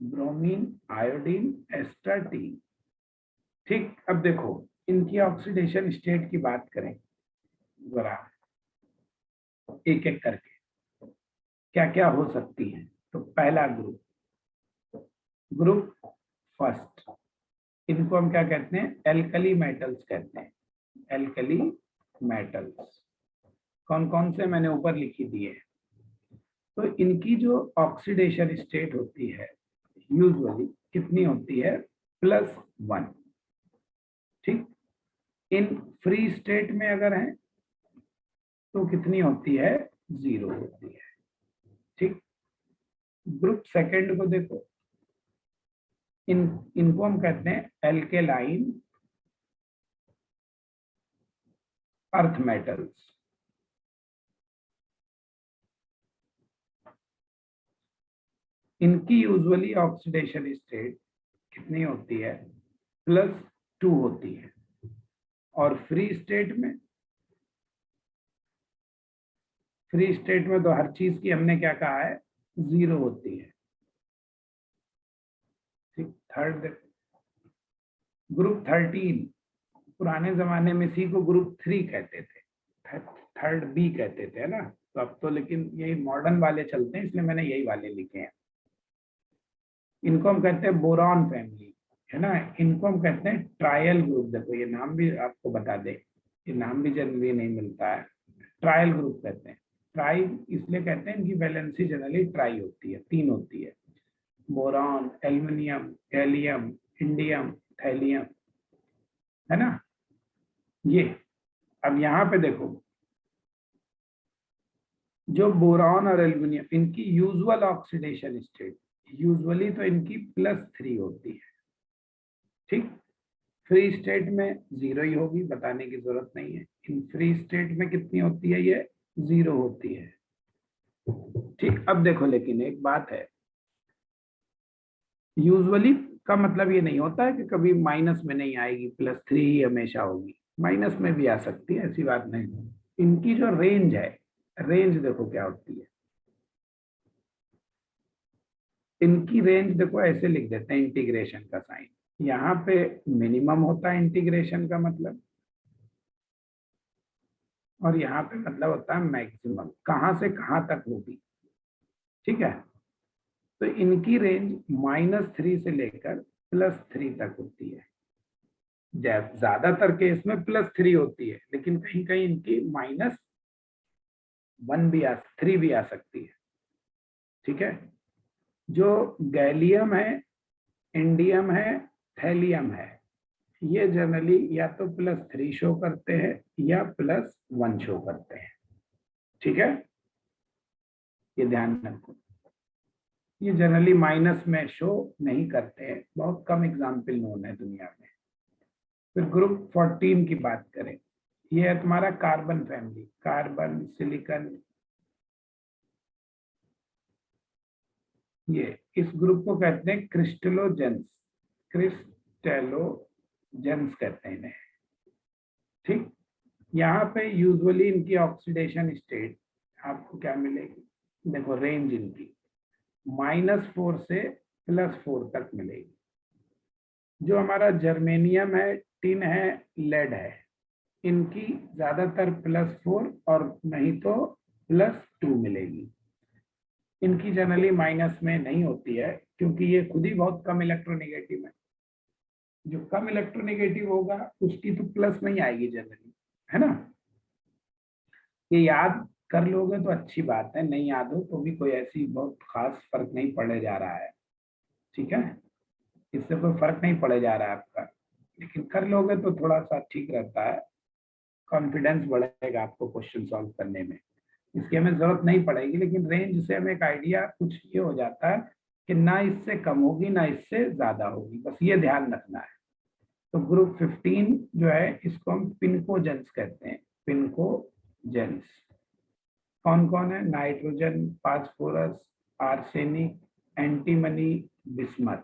S1: bromine, iodine, astatine. ठीक, अब देखो इनकी ऑक्सीडेशन स्टेट की बात करें जरा एक एक करके, क्या क्या हो सकती है। तो पहला ग्रुप, ग्रुप फर्स्ट, इनको हम क्या कहते हैं, एल्कली मेटल्स कहते हैं। एल्कली मेटल्स कौन कौन से मैंने ऊपर लिखी दिए। तो इनकी जो ऑक्सीडेशन स्टेट होती है यूजुअली कितनी होती है, +1। ठीक, इन फ्री स्टेट में अगर है तो कितनी होती है, 0 होती है। ठीक, ग्रुप सेकंड को देखो, इनको हम कहते हैं एल्केलाइन अर्थ मेटल्स। इनकी यूजुअली ऑक्सीडेशन स्टेट कितनी होती है, +2 होती है, और फ्री स्टेट में तो हर चीज की हमने क्या कहा है, 0 होती है। ठीक, थर्ड ग्रुप 13, पुराने जमाने में सी को ग्रुप 3 कहते थे, थर्ड बी कहते थे, है ना। तो अब तो लेकिन यही मॉडर्न वाले चलते हैं, इसलिए मैंने यही वाले लिखे हैं। इनको हम कहते हैं बोरॉन फैमिली, है ना। इनको हम कहते हैं ट्रायल ग्रुप। देखो ये नाम भी आपको बता दे, ये नाम भी जनरली नहीं मिलता है। ट्रायल ग्रुप कहते हैं। ट्राई इसलिए कहते हैं, इनकी वैलेंसी जनरली ट्राई होती है, 3 होती है, boron, aluminium, gallium, indium, thallium, है ना। ये अब यहाँ पे देखो, जो बोरॉन और एल्युमिनियम, इनकी यूजुअल ऑक्सीडेशन स्टेट, यूजुअली तो इनकी +3 होती है। ठीक, फ्री स्टेट में 0 ही होगी, बताने की जरूरत नहीं है। इन फ्री स्टेट में कितनी होती है, ये 0 होती है। ठीक, अब देखो लेकिन एक बात है, यूजुअली का मतलब ये नहीं होता है कि कभी माइनस में नहीं आएगी, +3 ही हमेशा होगी, माइनस में भी आ सकती है, ऐसी बात नहीं। इनकी जो रेंज है, रेंज देखो क्या होती है। इनकी रेंज देखो ऐसे लिख देते हैं, इंटीग्रेशन का साइन, यहाँ पे मिनिमम होता है इंटीग्रेशन का मतलब, और यहाँ पे मतलब होता है मैक्सिमम, कहाँ से कहाँ तक होगी। ठीक है, तो इनकी रेंज -3 से लेकर +3 तक होती है। ज्यादातर केस में +3 होती है, लेकिन कहीं कहीं इनकी -1 भी 3 भी आ सकती है। ठीक है, जो गैलियम है, इंडियम है, थैलियम है, ये जनरली या तो +3 शो करते हैं या +1 शो करते हैं। ठीक है, ये ध्यान रखो, ये जनरली माइनस में शो नहीं करते हैं, बहुत कम एग्जाम्पल नोन है दुनिया में। फिर ग्रुप 14 की बात करें, ये है तुम्हारा कार्बन फैमिली, कार्बन, सिलिकॉन, ये इस ग्रुप को कहते हैं क्रिस्टलोजेंस, क्रिस्टलोजेंस कहते हैं इन्हें। ठीक, यहाँ पे यूजुअली इनकी ऑक्सीडेशन स्टेट आपको क्या मिलेगी, देखो रेंज इनकी -4 से +4 तक मिलेगी। जो हमारा जर्मेनियम है, टिन है, लेड है, इनकी ज्यादातर +4 और नहीं तो +2 मिलेगी। इनकी जनरली माइनस में नहीं होती है, क्योंकि ये खुद ही बहुत कम इलेक्ट्रोनेगेटिव है। जो कम इलेक्ट्रोनेगेटिव होगा उसकी तो प्लस में ही आएगी जनरली, है ना। ये याद कर लोगे तो अच्छी बात है, नहीं याद हो तो भी कोई ऐसी बहुत खास फर्क नहीं पड़ने जा रहा है। ठीक है, इससे कोई फर्क नहीं पड़े जा रहा है आपका, लेकिन कर लोगे तो थोड़ा सा ठीक रहता है, कॉन्फिडेंस बढ़ेगा आपको क्वेश्चन सॉल्व करने में। इसकी हमें जरूरत नहीं पड़ेगी, लेकिन रेंज से हमें एक आइडिया कुछ ये हो जाता है कि ना इससे कम होगी ना इससे ज्यादा होगी, बस ये ध्यान रखना है। तो ग्रुप 15 जो है इसको हम पिनकोजेंस कहते हैं, पिनकोजेंस। कौन कौन है, nitrogen, phosphorus, arsenic, antimony, bismuth.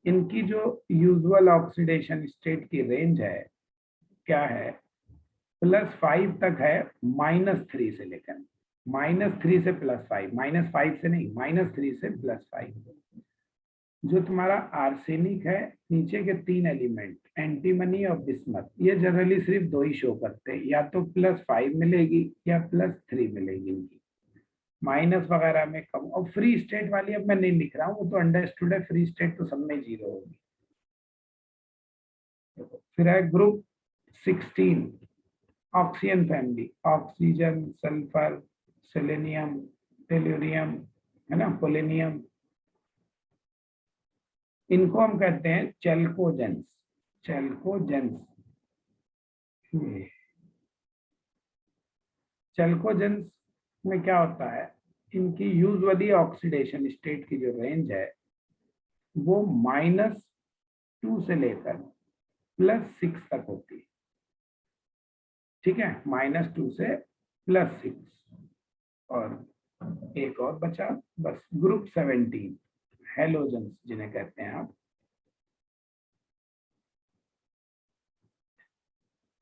S1: इनकी जो यूजुअल ऑक्सीडेशन स्टेट की रेंज है क्या है, +5 तक है, -3 से लेकर, -3 से +5, -5 से नहीं, -3 से +5। जो तुम्हारा आर्सेनिक है, नीचे के 3 एलिमेंट एंटीमनी और बिस्मथ, ये जनरली सिर्फ 2 ही शो करते हैं, या तो +5 मिलेगी या +3 मिलेगी इनकी, माइनस वगैरह में कम। और फ्री स्टेट वाली अब मैं नहीं लिख रहा हूँ, वो तो अंडरस्टूड है, फ्री स्टेट तो सब में 0 होगी। फिर है group 16, oxygen family, oxygen, sulphur, selenium, tellurium, है ना, पोलेनियम। इनको हम कहते हैं चेल्कोजेंस, चेल्कोजेंस। चेल्कोजेंस में क्या होता है, इनकी यूजुअली ऑक्सीडेशन स्टेट की जो रेंज है वो -2 से लेकर +6 तक होती है। ठीक है, -2 से +6, और एक और बचा बस, ग्रुप 17 हेलोजेंस जिन्हें कहते हैं आप।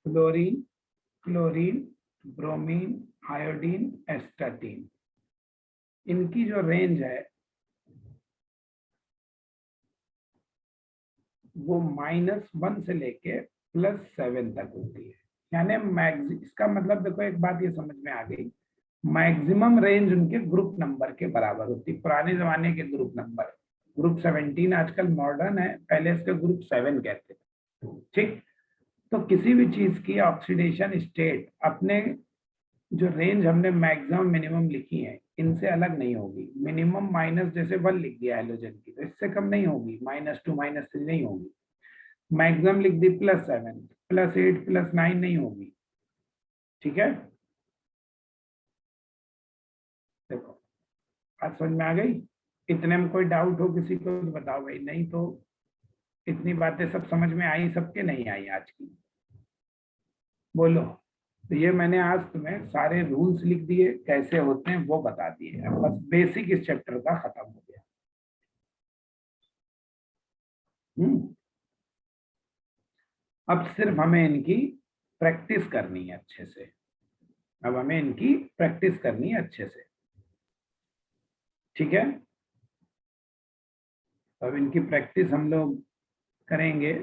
S1: Fluorine, chlorine, bromine, iodine, astatine, इनकी जो रेंज है वो -1 से लेके +7 तक होती है। यानी इसका मतलब देखो, एक बात ये समझ में आ गई, मैक्सिमम रेंज उनके ग्रुप नंबर के बराबर होती। पुराने जमाने के ग्रुप नंबर, ग्रुप 17 आजकल मॉडर्न है, पहले इसके ग्रुप 7 कहते थे। ठीक, तो किसी भी चीज की ऑक्सीडेशन स्टेट अपने जो रेंज हमने मैक्सिमम मिनिमम लिखी है इनसे अलग नहीं होगी। मिनिमम माइनस जैसे 1 लिख दिया हेलोजन की, तो इससे कम नहीं होगी, -2 -3 नहीं होगी। मैक्सिमम लिख दी +7, +8, +9 नहीं होगी। ठीक है, देखो बात समझ में आ गई। इतने में कोई डाउट हो किसी को तो बताओ भाई, नहीं तो इतनी बातें सब समझ में आई सबके, नहीं आई आज की, बोलो। तो ये मैंने आज तुम्हें सारे रूल्स लिख दिए, कैसे होते हैं वो बता दिए, अब बस बेसिक इस चैप्टर का खत्म हो गया। अब सिर्फ हमें इनकी प्रैक्टिस करनी है अच्छे से। अब हमें इनकी प्रैक्टिस करनी है अच्छे से, ठीक है। अब इनकी प्रैक्टिस हम लोग करेंगे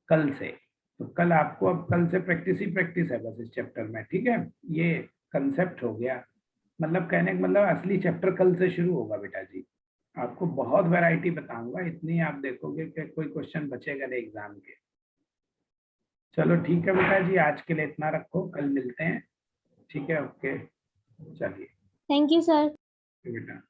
S1: कल से। तो कल आपको, अब कल से प्रैक्टिस ही प्रैक्टिस है बस इस चैप्टर में, ठीक है। ये कंसेप्ट हो गया, मतलब कहने का मतलब असली चैप्टर कल से शुरू होगा बेटा जी। आपको बहुत वैरायटी बताऊंगा, इतनी आप देखोगे कि कोई क्वेश्चन बचेगा नहीं एग्जाम के। चलो ठीक है बेटा जी, आज के लिए इतना रखो, कल मिलते हैं, ठीक है, ओके, चलिए।
S2: Thank you sir.
S1: बेटा।